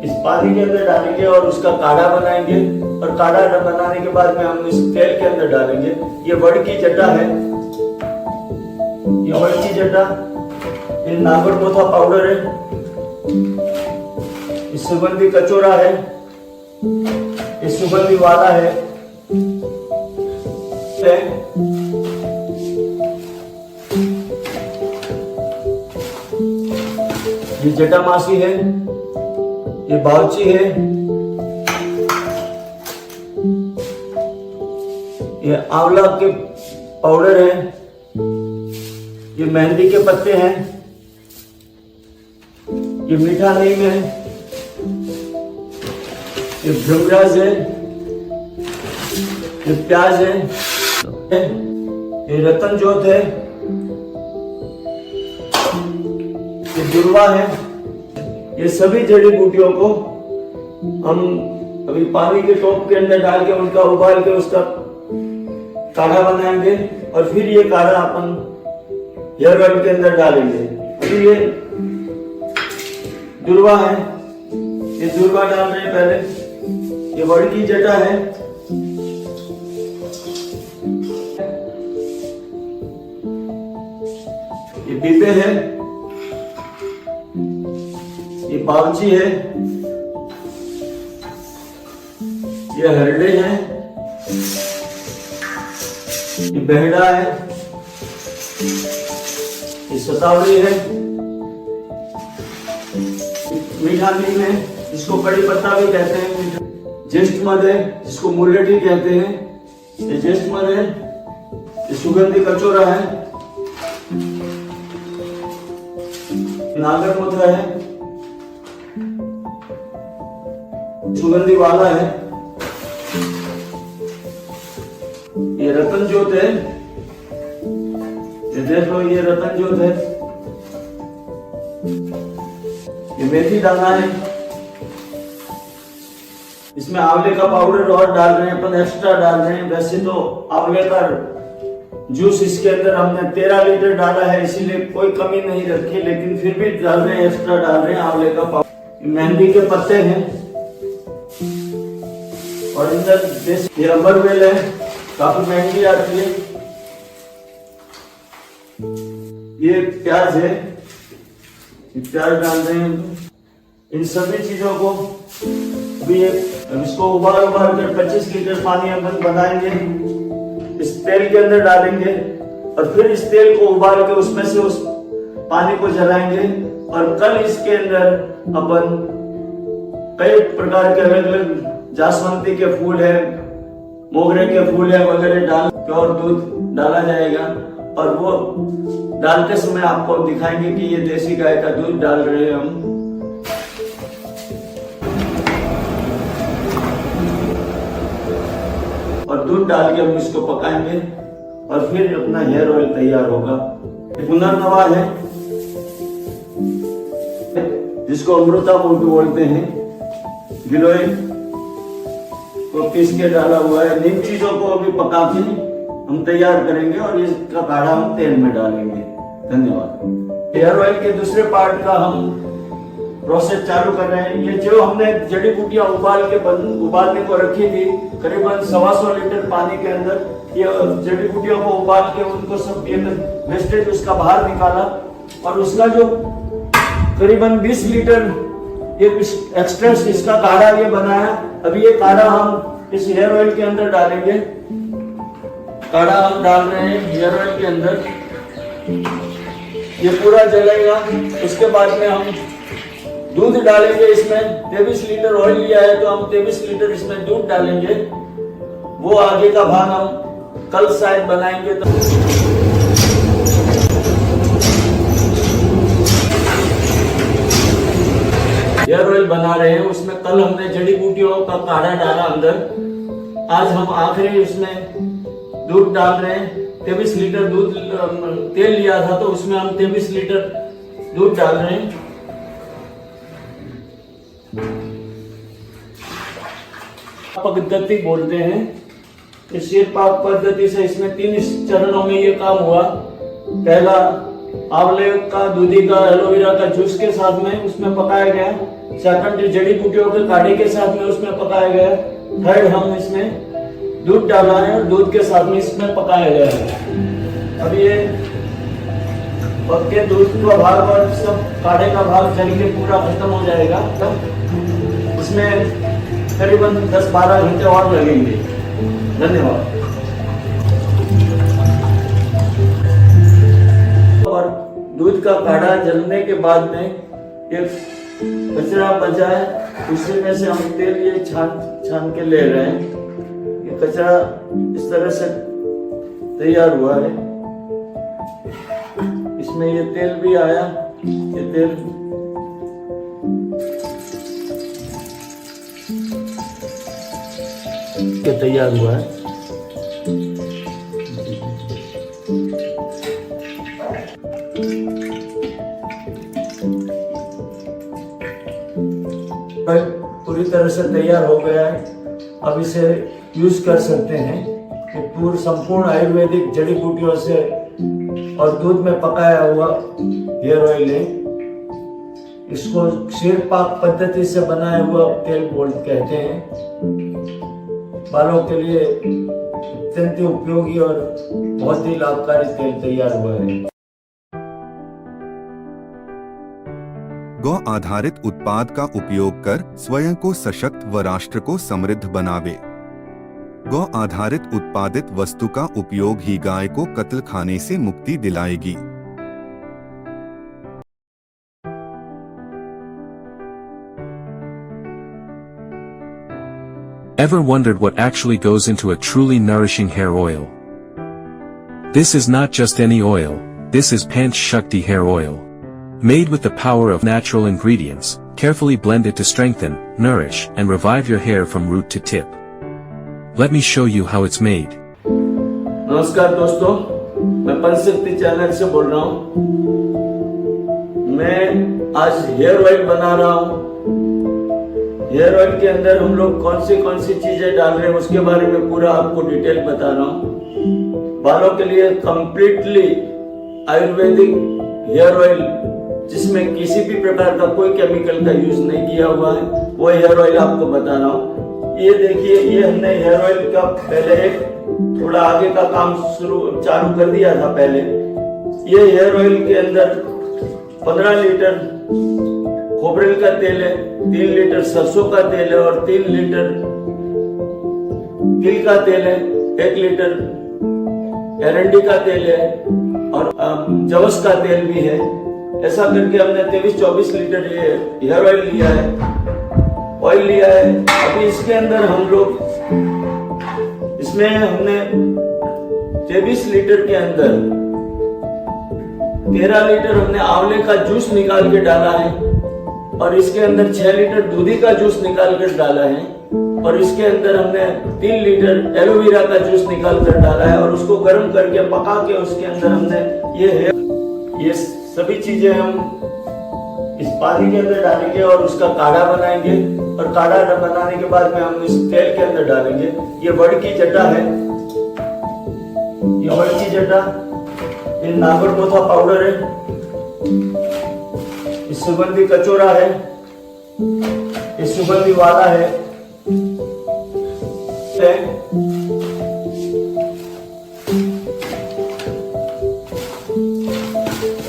इस पानी के अंदर डालेंगे और उसका काढ़ा बनाएंगे और काढ़ा बनाने के बाद में हम इस तेल के अंदर डालेंगे। ये वड़ की जटा है, ये वड़ की जटा, ये नागरमोथा पाउडर है, ये सुगंधी कचोरा है, ये सुगंधी वाला है, ये जटामासी है, ये बावची है, ये आंवला के पाउडर है, ये मेहंदी के पत्ते हैं, ये मीठा नीम है, ये भृंगराज है, ये प्याज है, ये रतन जोत है, ये दुर्वा है। ये सभी जड़ी बूटियों को हम अभी पानी के टोप के अंदर डाल के उनका उबाल के उसका काढ़ा बनाएंगे और फिर ये काढ़ा अपन हेयर ऑयल के अंदर डालेंगे। अभी ये दुर्वा है, ये दुर्वा डाल रहे हैं पहले। ये वड़ की जटा है, ये पीपे है, ये बावची है, ये हरडे है, ये बेहड़ा है, ये सतावड़ी है, मीठा नीम है जिसको कड़ी पत्ता भी कहते हैं, ज्येष्ठ मध है जिसको मुर्लेठी कहते हैं, ये ज्येष्ठ मध है, ये सुगंधी कचोरा है, नागरमोथा है, सुगंधी वाला है, ये रतन जोत है, ये देख लो, ये रतन जोत है, ये मेथी दाना है। इसमें आंवले का पाउडर और डाल रहे हैं, अपन एक्स्ट्रा डाल रहे हैं। वैसे तो आंवले का जूस इसके अंदर हमने 13 लीटर डाला है, इसीलिए कोई कमी नहीं रखी, लेकिन फिर भी डाल रहे हैं, एक्स्ट्रा डाल रहे हैं आंवले का पाउडर। मेहंदी के पत्ते हैं और इधर ये रबर बेल है, काफी महंगी आती है। ये प्याज है, ये प्याज डाल रहे हैं। इन सभी चीजों को भी इसको उबाल कर 25 लीटर पानी अपन बनाएंगे, इस तेल के अंदर डालेंगे और फिर इस तेल को उबाल के उसमें से उस पानी को जलाएंगे और कल इसके अंदर अपन कई प्रकार के अलग अलग जासवंती के फूल है, मोगरे के फूल है वगैरह डाल प्योर दूध डाला जाएगा और वो डालते समय आपको दिखाएंगे कि ये देसी गाय का दूध डाल रहे हैं हम। और दूध डाल के हम इसको पकाएंगे और फिर अपना हेयर ऑयल तैयार होगा। पुनर्नवा है जिसको अमृता बोलते हैं, गिलोय को पीस के डाला हुआ है। इन चीजों को अभी पका के हम तैयार करेंगे और इसका काढ़ा हम तेल में डालेंगे। धन्यवाद। हेयर ऑयल के दूसरे पार्ट का हम प्रोसेस चालू कर रहे हैं। ये जो हमने जड़ी बूटियां उबालने को रखी थी, करीबन 125 लीटर पानी के अंदर ये जड़ी बूटियों को उबाल के उनको सब वेस्टेज उसका बाहर निकाला और उसका जो करीबन 20 लीटर ये एक्स्ट्रा इसका काढ़ा ये बनाया। अभी ये काढ़ा हम इस हेयर ऑयल के अंदर डालेंगे। काढ़ा हम डाल रहे हैं हेयर ऑयल के अंदर, ये पूरा जलेगा। उसके बाद में हम दूध डालेंगे इसमें। 23 लीटर ऑयल लिया है तो हम 23 लीटर इसमें दूध डालेंगे। वो आगे का भाग हम कल शायद बनाएंगे। तो हेयर ऑयल बना रहे हैं, उसमें कल हमने जड़ी बूटियों का काढ़ा डाला अंदर। आज हम आखिरी उसमें दूध डाल रहे हैं। 23 लीटर दूध तेल लिया था तो उसमें हम 23 लीटर दूध डाल रहे हैं। पद्धति बोलते हैं। इस शीरपाक पद्धति से इसमें 3 चरणों में ये काम हुआ। पहला आंवले का, दूधी का, एलोवेरा का जूस के साथ में उसमें पकाया गया। सेकंड जड़ी बूटियों के काढ़े के साथ में उसमें पकाया गया। थर्ड हम इसमें दूध डाला है और दूध के साथ में इसमें पकाया गया है। अब ये पक्के दूध का भाग और सब काढ़े का भाग जल के पूरा खत्म हो जाएगा। तब इसमें करीबन 10-12 घंटे और लगेंगे। धन्यवाद। और दूध का काढ़ा जलने के बाद में एक कचरा बचा है, उसी में से हम तेल ये छान के ले रहे हैं। ये कचरा इस तरह से तैयार हुआ है। इसमें ये तेल भी आया। ये तेल के तैयार हुआ है। पूरी तरह से तैयार हो गया है। अब इसे यूज कर सकते हैं। ये पूर्ण संपूर्ण आयुर्वेदिक जड़ी बूटियों से और दूध में पकाया हुआ हेयर ऑयल है। इसको शीरपाक पद्धति से बनाया हुआ तेल कहते हैं। बालों के लिए अत्यंत उपयोगी और बहुत ही लाभकारी तेल तैयार हुआ है। गौ आधारित उत्पाद का उपयोग कर स्वयं को सशक्त व राष्ट्र को समृद्ध बनावे। गौ आधारित उत्पादित वस्तु का उपयोग ही गाय को कत्ल खाने से मुक्ति दिलाएगी। Ever wondered what actually goes into a truly nourishing hair oil? This is not just any oil, this is Panch Shakti hair oil. Made with the power of natural ingredients, carefully blended to strengthen, nourish, and revive your hair from root to tip. Let me show you how it's made. नमस्कार दोस्तों, मैं पंचशक्ति channel से बोल रहा हूँ। मैं आज hair oil बना रहा हूँ। हेयर ऑयल के अंदर हम लोग कौन सी चीजें डाल रहे हैं उसके बारे में पूरा आपको डिटेल बता रहा हूँ। बालों के लिए कंप्लीटली आयुर्वेदिक हेयर ऑयल जिसमें किसी भी प्रकार का कोई केमिकल का यूज नहीं किया हुआ है, वो हेयर ऑयल आपको बता रहा हूँ। ये देखिए, ये हमने हेयर ऑयल का पहले एक थोड़ा आगे का काम चालू कर दिया था पहले। ये हेयर ऑयल के अंदर 15 लीटर खोपरेल का तेल है, 3 लीटर सरसों का तेल है और 3 लीटर तिल का तेल है, 1 लीटर एरंडी का तेल है और जवस का तेल भी है। ऐसा करके हमने 23-24 लीटर ये हेयर ऑयल लिया है। अभी इसके अंदर हम लोग इसमें हमने 23 लीटर के अंदर 13 लीटर हमने आंवले का जूस निकाल के डाला है और इसके अंदर 6 लीटर दूधी का जूस निकाल कर डाला है और इसके अंदर हमने 3 लीटर एलोवेरा का जूस निकाल कर डाला है और उसको गर्म करके पका के उसके अंदर हमने ये सभी चीजें हम इस पानी के अंदर डालेंगे और उसका काढ़ा बनाएंगे और काढ़ा बनाने के बाद में हम इस तेल के अंदर डालेंगे। ये वड़ की जटा है, ये वड़ की जटा, ये नागरमोथा पाउडर है, ये सुगंधी कचौरा है, ये सुगंधी वाला है,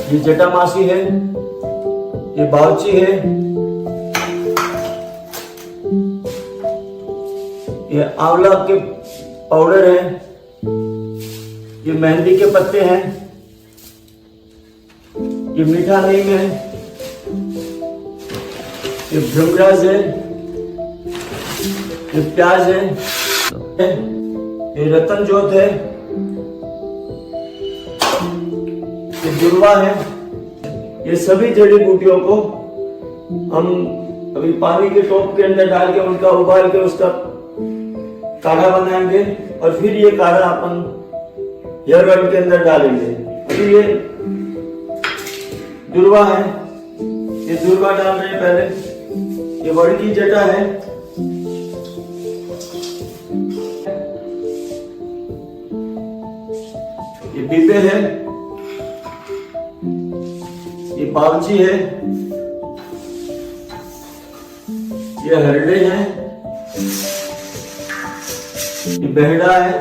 ये जटामासी है, ये बावची है, ये आंवला के पाउडर है, ये मेहंदी के पत्ते हैं, ये मीठा नीम है, ये भृंगराज है, ये प्याज है, ये रतन जोत है, ये दुर्वा है। ये सभी जड़ी बूटियों को हम अभी पानी के टोप के अंदर डाल के उनका उबाल के उसका काढ़ा बनाएंगे और फिर ये काढ़ा अपन हेयर ऑयल के अंदर डालेंगे। अभी ये दुर्वा है, ये दुर्वा डाल रहे हैं पहले, ये वड़ की जटा है, ये पीपे है, ये बावची है, ये हरडे है, ये बेहड़ा है,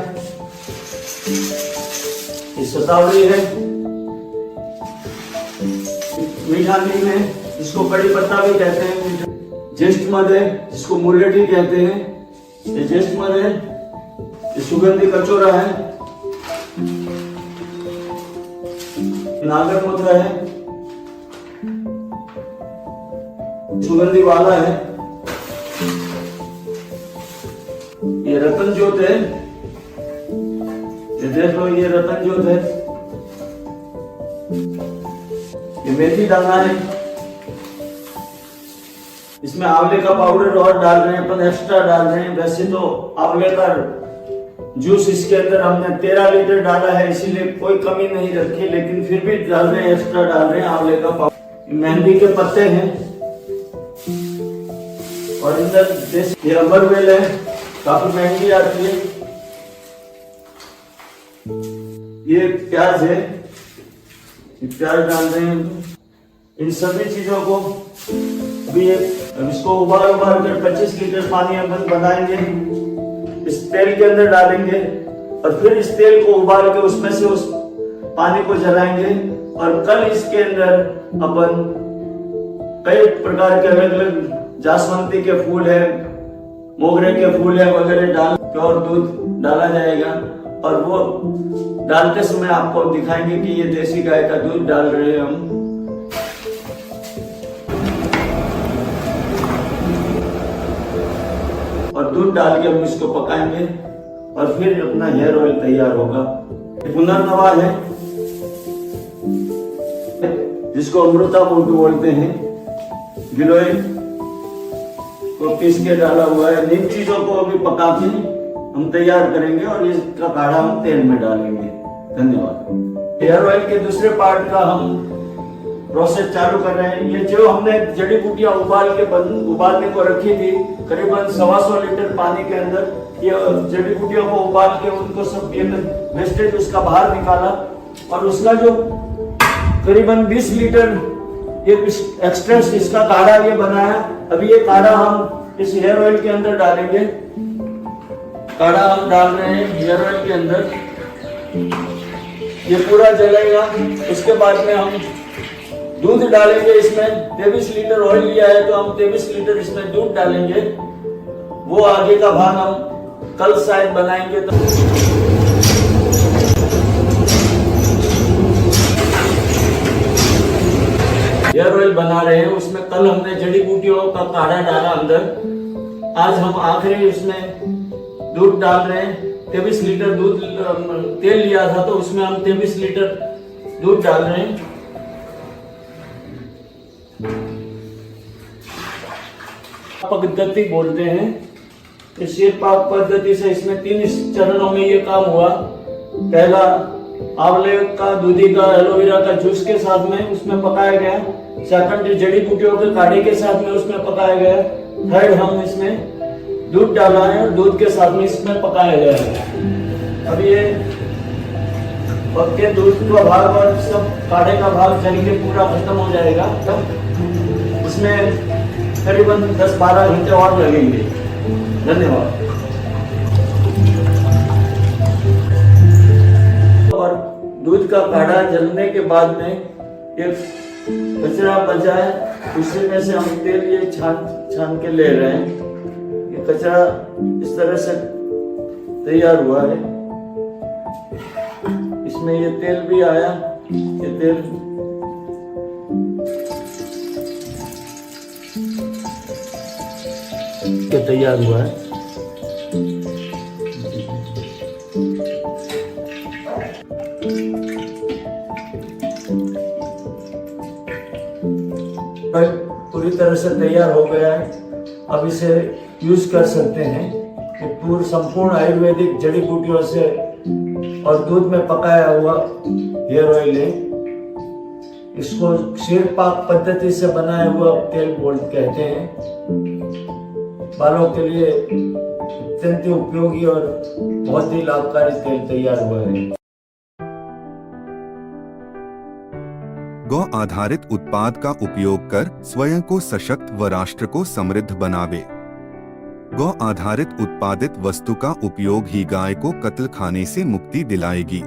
ये सतावड़ी है, मीठा नीम है, इसको कड़ी पत्ता भी कहते हैं, ज्येष्ठ मध है जिसको मुरगटी कहते हैं, ये ज्येष्ठ मध है, ये सुगंधी कचौरा है, नागरमोथा है, सुगंधी वाला है, ये रतन जोत है, ये देख लो, ये रतन जोत है, ये मेथी दाना है, इसमें आंवले का पाउडर और डाल रहे हैं, अपन एक्स्ट्रा डाल रहे हैं। वैसे तो आंवले का जूस इसके अंदर हमने 13 लीटर डाला है, इसीलिए कोई कमी नहीं रखी, लेकिन फिर भी डाल रहे हैं, एक्स्ट्रा डाल रहे हैं आंवले का पाउडर। मेहंदी के पत्ते हैं और इधर ये अमरवेल है, काफी महंगी आती है। ये प्याज है, प्याज डाल रहे हैं। इन सभी चीजों को अभी इसको उबाल कर 25 लीटर पानी अपन बनाएंगे, इस तेल के अंदर डालेंगे और फिर इस तेल को उबाल के उसमें से उस पानी को जलाएंगे और कल इसके अंदर अपन कई प्रकार के अलग अलग जासवंती के फूल है, मोगरे के फूल है वगैरह डाल के और दूध डाला जाएगा और वो डालते समय आपको दिखाएंगे कि ये देसी गाय का दूध डाल रहे हैं हम। और दूध डाल के हम इसको पकाएंगे और फिर अपना हेयर ऑयल तैयार होगा। पुनर्नवा है जिसको अमृता बोलते हैं, गिलोय को पीस के डाला हुआ है। इन चीजों को अभी पका के हम तैयार करेंगे और इसका काढ़ा हम तेल में डालेंगे। धन्यवाद। हेयर ऑयल के दूसरे पार्ट का हम प्रोसेस चालू कर रहे हैं। ये जो हमने जड़ी बूटियां उबालने को रखी थी करीबन 125 लीटर पानी के अंदर, ये जड़ी बूटियों को उबाल के उनको सब वेस्टेज उसका बाहर निकाला और उसका जो करीबन 20 लीटर ये एक्सट्रेस इसका काढ़ा ये बनाया। अभी ये काढ़ा हम इस हेयर ऑयल के अंदर डालेंगे। काढ़ा हम डाल रहे हैं हेयर ऑयल के अंदर, ये पूरा जलेगा। उसके बाद में हम दूध डालेंगे इसमें। 23 लीटर ऑयल लिया है तो हम 23 लीटर इसमें दूध डालेंगे। वो आगे का भाग हम कल शायद बनाएंगे। तो हेयर ऑयल बना रहे हैं, उसमें कल हमने जड़ी बूटियों का काढ़ा डाला अंदर। आज हम आखिरी इसमें दूध डाल रहे हैं। 23 लीटर दूध तेल लिया था, तो उसमें हम 23 लीटर दूध डाल रहे हैं। पद्धति बोलते हैं। इस शीरपाक पद्धति से इसमें 3 चरणों में ये काम हुआ। पहला, आंवले का, दूधी का, एलोवेरा का जूस के साथ में उसमें पकाया गया। सेकंड, जड़ी बूटियों के काढ़े के साथ में उसमें पकाया गया। थर्ड, हम इसमें दूध डाला है और दूध के साथ में इसमें पकाया गया है। अब ये पक्के दूध का भाग और सब काढ़े का भाग जल के पूरा खत्म हो जाएगा। तब इसमें करीबन 10-12 घंटे और लगेंगे। धन्यवाद। और दूध का काढ़ा जलने के बाद में एक कचरा बचा है, उसी में से हम तेल ये छान के ले रहे हैं। ये कचरा इस तरह से तैयार हुआ है। इसमें ये तेल भी आया। ये तेल तैयार हुआ है। पूरी तरह से तैयार हो गया है। अब इसे यूज कर सकते हैं। ये पूर्ण संपूर्ण आयुर्वेदिक जड़ी बूटियों से और दूध में पकाया हुआ हेयर ऑयल है। इसको शीरपाक पद्धति से बनाया हुआ तेल कहते हैं। बालों के लिए अत्यंत उपयोगी और बहुत ही लाभकारी तेल तैयार हुआ है। गौ आधारित उत्पाद का उपयोग कर स्वयं को सशक्त व राष्ट्र को समृद्ध बनावे। गौ आधारित उत्पादित वस्तु का उपयोग ही गाय को कत्ल खाने से मुक्ति दिलाएगी।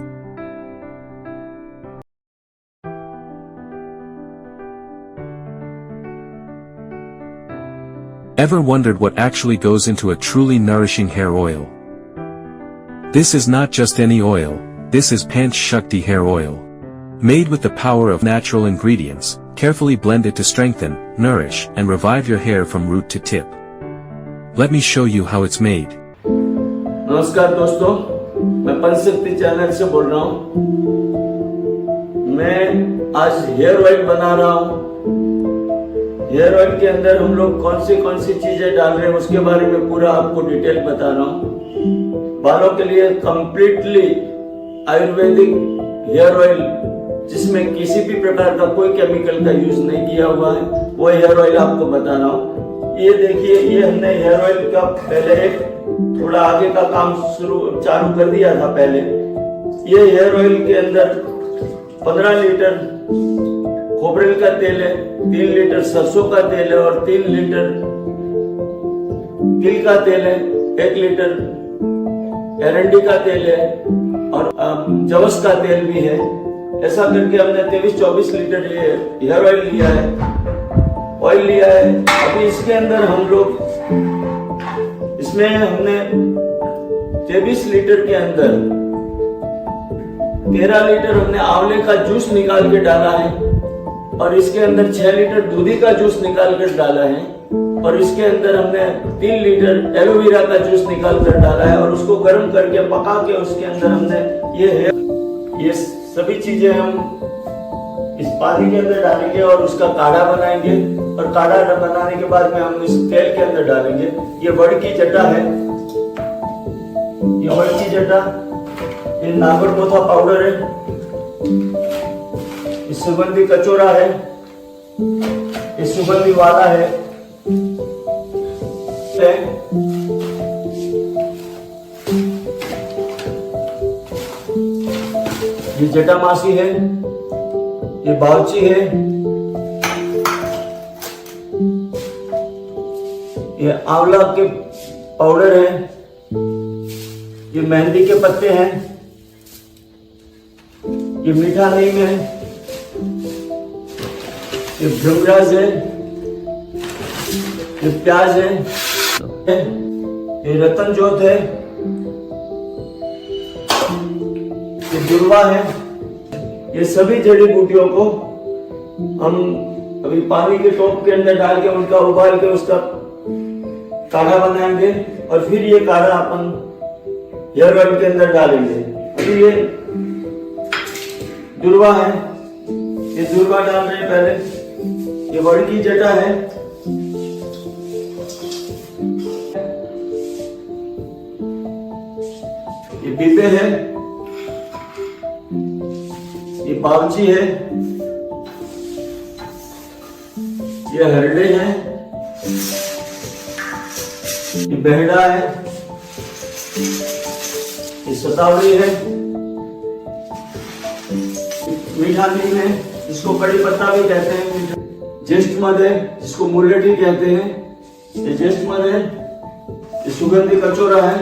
Ever wondered what actually goes into a truly nourishing hair oil? This is not just any oil, this is Panch Shakti hair oil. Made with the power of natural ingredients, carefully blended to strengthen, nourish, and revive your hair from root to tip. Let me show you how it's made. नमस्कार दोस्तों, मैं पंचशक्ति channel से बोल रहा हूँ। मैं आज hair oil बना रहा हूँ। हेयर ऑयल के अंदर हम लोग कौन सी चीजें डाल रहे हैं उसके बारे में पूरा आपको डिटेल बता रहा हूँ। बालों के लिए कंप्लीटली आयुर्वेदिक हेयर ऑयल, जिसमें किसी भी प्रकार का कोई केमिकल का यूज नहीं किया हुआ है, वो हेयर ऑयल आपको बता रहा हूँ। ये देखिए, ये हमने हेयर ऑयल का पहले एक थोड़ा आगे का काम चालू कर दिया था पहले। ये हेयर ऑयल के अंदर 15 लीटर खोपरेल का तेल है, 3 लीटर सरसों का तेल है और 3 लीटर तिल का तेल है, 1 लीटर एरंडी का तेल है और जवस का तेल भी है। ऐसा करके हमने 23-24 लीटर ये हेयर ऑयल लिया है। अभी इसके अंदर हम लोग इसमें हमने 23 लीटर के अंदर 13 लीटर हमने आंवले का जूस निकाल के डाला है और इसके अंदर 6 लीटर दूधी का जूस निकाल कर डाला है और इसके अंदर हमने 3 लीटर एलोवेरा का जूस निकाल कर डाला है और उसको गर्म करके पका के उसके अंदर हमने ये सभी चीजें हम इस पानी के अंदर डालेंगे और उसका काढ़ा बनाएंगे और काढ़ा बनाने के बाद में हम इस तेल के अंदर डालेंगे। ये वड़ की जटा है, ये वड़ की जटा, ये नागरमोथा पाउडर है, ये सुगंधी कचोरा है, ये सुगंधी वाला है, ये जटामासी है, ये बावची है, ये आंवला के पाउडर है, ये मेहंदी के पत्ते हैं, ये मीठा नीम है, ये भृंगराज है, ये प्याज है, ये रतन जोत है, ये दुर्वा है। ये सभी जड़ी बूटियों को हम अभी पानी के टोप के अंदर डाल के उनका उबाल के उसका काढ़ा बनाएंगे और फिर ये काढ़ा अपन हेयर ऑयल के अंदर डालेंगे। अभी ये दुर्वा है, ये दुर्वा डाल रहे हैं पहले। ये बड़ी की जटा है, ये पीपे है, ये पावची है, ये हरडे है, ये बेहड़ा है, ये सतावड़ी है, मीठा नीम है, जिसको कड़ी पत्ता भी कहते हैं, ज्येष्ठ मध है, जिसको मुलेठी कहते हैं, ये ज्येष्ठ मध है, ये सुगंधी कचोरा है,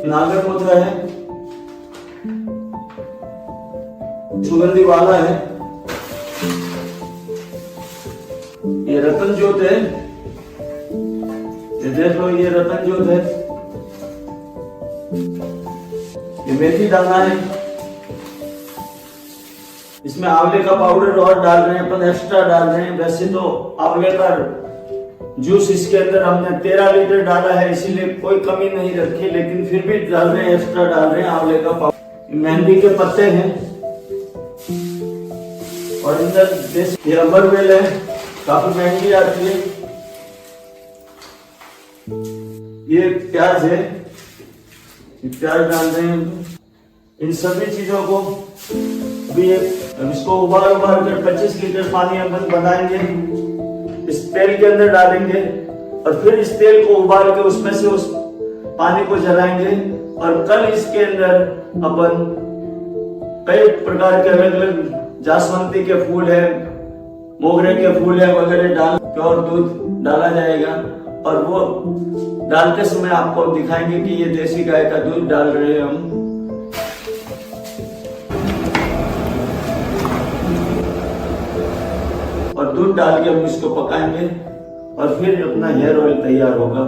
नागर मुद्रा है, सुगंधी वाला है, ये रतन ज्योत है, ये देख लो, ये रतन ज्योत है, ये मेथी दाना है, इसमें आंवले का पाउडर और डाल रहे हैं, अपन एक्स्ट्रा डाल रहे हैं। वैसे तो आंवले का जूस इसके अंदर हमने 13 लीटर डाला है, इसीलिए कोई कमी नहीं रखी, लेकिन फिर भी डाल रहे हैं, एक्स्ट्रा डाल रहे हैं आंवले का पाउडर। मेहंदी के पत्ते हैं और अंदर ये अमरवेल है, काफी महंगी आती है। ये प्याज है, प्याज डाल रहे हैं। इन सभी चीजों को अभी अब इसको उबाल कर 25 लीटर पानी अपन बनाएंगे, इस तेल के अंदर डालेंगे और फिर इस तेल को उबाल के उसमें से उस पानी को जलाएंगे। और कल इसके अंदर अपन कई प्रकार के अलग अलग जासवंती के फूल है, मोगरे के फूल है वगैरह डाल के और दूध डाला जाएगा, और वो डालते समय आपको दिखाएंगे कि ये देसी गाय का दूध डाल रहे हैं हम। और दूध डाल के हम इसको पकाएंगे और फिर अपना हेयर ऑयल तैयार होगा।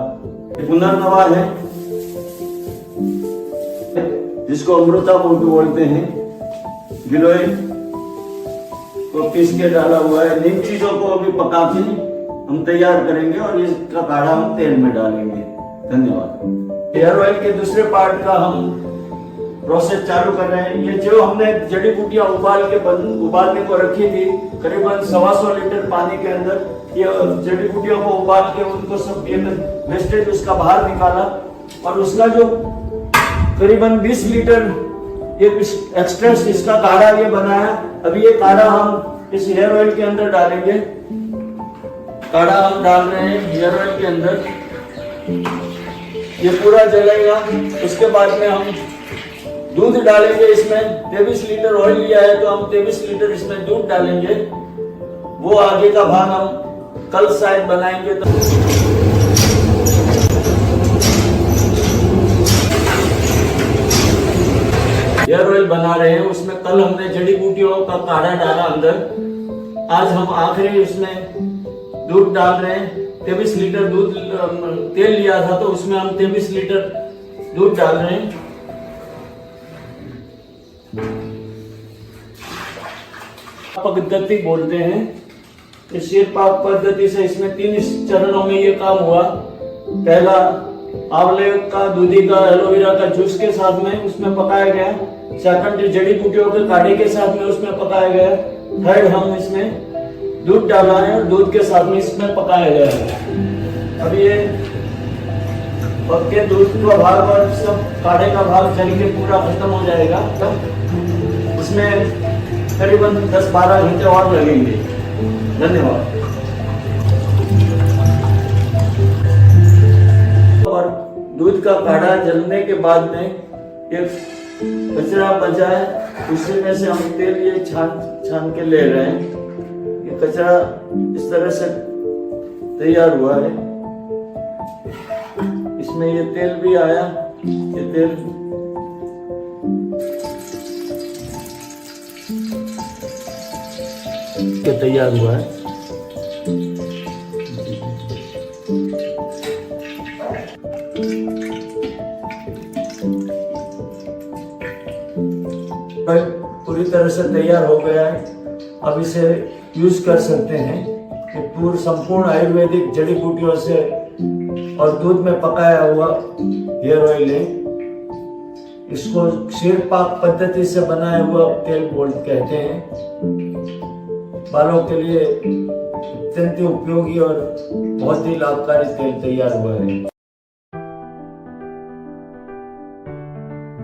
पुनर्नवा है, जिसको अमृता बोलते हैं, गिलोय को पीस के डाला हुआ है। इन चीजों को अभी पका के हम तैयार करेंगे और इसका काढ़ा हम तेल में डालेंगे। धन्यवाद। हेयर ऑयल के दूसरे पार्ट का हम प्रोसेस चालू कर रहे हैं। ये जो हमने जड़ी बूटियां उबालने को रखी थी, करीबन 125 लीटर पानी के अंदर, ये जड़ी बूटियों को उबाल के उनको सब वेस्टेज उसका बाहर निकाला और उसका जो करीबन 20 लीटर ये एक्स्ट्रा इसका काढ़ा ये बनाया। अभी ये काढ़ा हम इस हेयर ऑयल के अंदर डालेंगे। काढ़ा हम डाल रहे हैं हेयर ऑयल के अंदर, ये पूरा जलेगा। उसके बाद में हम दूध डालेंगे इसमें। 23 लीटर ऑयल लिया है तो हम 23 लीटर इसमें दूध डालेंगे। वो आगे का भाग हम कल शायद बनाएंगे। तो हेयर ऑयल बना रहे हैं, उसमें कल हमने जड़ी बूटियों का काढ़ा डाला अंदर। आज हम आखिरी उसमें दूध डाल रहे हैं। 23 लीटर दूध तेल लिया था तो उसमें हम 23 लीटर दूध डाल रहे हैं। पद्धति बोलते हैं। इस शीरपाक पद्धति से इसमें 3 चरणों में ये काम हुआ। पहला आंवले का, दूधी का, एलोवेरा का जूस के साथ में उसमें पकाया गया। सेकंड जड़ी बूटियों के काढ़े के साथ में उसमें पकाया गया। थर्ड हम इसमें दूध डाला है और दूध के साथ में इसमें पकाया गया है। अब ये पक्के दूध का भाग और सब काढ़े का भाग जल के पूरा खत्म हो जाएगा। इसमें करीबन 10-12 घंटे और लगेंगे। धन्यवाद। और दूध का काढ़ा जलने के बाद में एक कचरा बचा है, उसी में से हम तेल ये छान के ले रहे हैं। ये कचरा इस तरह से तैयार हुआ है। इसमें ये तेल भी आया। ये तेल के तैयार हुआ है। पूरी तरह से तैयार हो गया है। अब इसे यूज कर सकते हैं। ये पूर्ण संपूर्ण आयुर्वेदिक जड़ी बूटियों से और दूध में पकाया हुआ हेयर ऑयल है। इसको क्षीरपाक पद्धति से बनाया हुआ तेल कहते हैं। बालों के लिए अत्यंत उपयोगी और बहुत ही लाभकारी तेल तैयार हुआ है।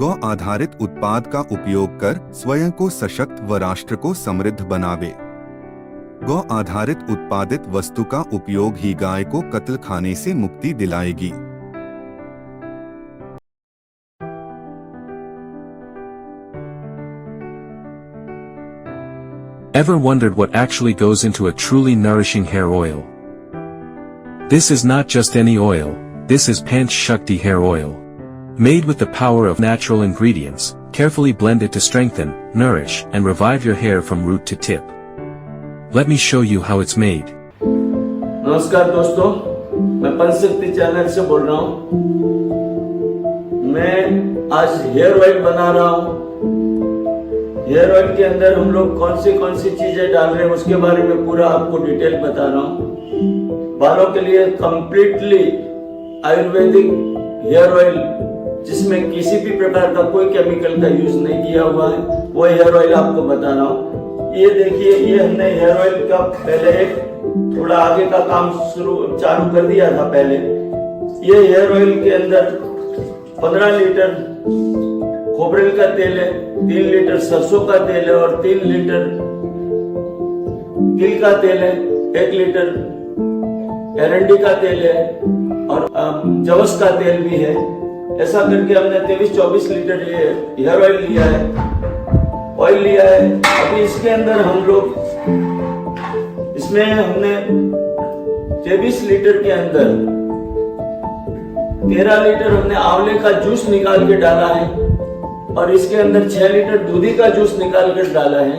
गौ आधारित उत्पाद का उपयोग कर स्वयं को सशक्त व राष्ट्र को समृद्ध बनावे। गौ आधारित उत्पादित वस्तु का उपयोग ही गाय को कत्ल खाने से मुक्ति दिलाएगी। Ever wondered what actually goes into a truly nourishing hair oil? This is not just any oil, this is Panch Shakti hair oil. Made with the power of natural ingredients, carefully blended to strengthen, nourish, and revive your hair from root to tip. Let me show you how it's made. नमस्कार दोस्तों, मैं पंचशक्ति channel से बोल रहा हूँ। मैं आज hair oil बना रहा हूँ। हेयर ऑयल के अंदर हम लोग कौन सी चीजें डाल रहे हैं उसके बारे में पूरा आपको डिटेल बता रहा हूँ। बालों के लिए कंप्लीटली आयुर्वेदिक हेयर ऑयल जिसमें किसी भी प्रकार का कोई केमिकल का यूज नहीं किया हुआ है, वो हेयर ऑयल आपको बता रहा हूँ। ये देखिए, ये हमने हेयर ऑयल का पहले एक थोड़ा आगे का काम चालू कर दिया था पहले। ये हेयर ऑयल के अंदर 15 लीटर खोपरेल का तेल है, 3 लीटर सरसों का तेल है और 3 लीटर तिल का तेल है, 1 लीटर एरंडी का तेल है और जवस का तेल भी है। ऐसा करके हमने 23-24 लीटर ये हेयर ऑयल लिया है। अभी इसके अंदर हम लोग इसमें हमने 23 लीटर के अंदर 13 लीटर हमने आंवले का जूस निकाल के डाला है और इसके अंदर 6 लीटर दूधी का जूस निकाल कर डाला है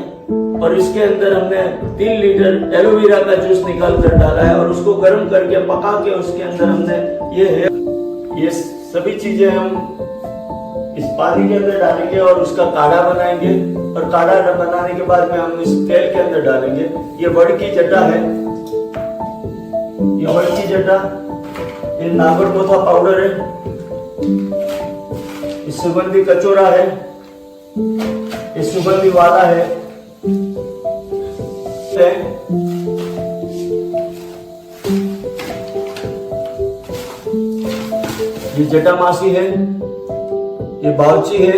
और इसके अंदर हमने 3 लीटर एलोवेरा का जूस निकाल कर डाला है और उसको गर्म करके पका के उसके अंदर हमने ये सभी चीजें हम इस पानी के अंदर डालेंगे और उसका काढ़ा बनाएंगे और काढ़ा बनाने के बाद में हम इस तेल के अंदर डालेंगे। ये वड़ की जटा है, ये वड़ की जटा, ये नागरमोथा पाउडर है, ये सुगंधी कचोरा है, ये सुगंधी वाला है, ये जटामासी है, ये बावची है,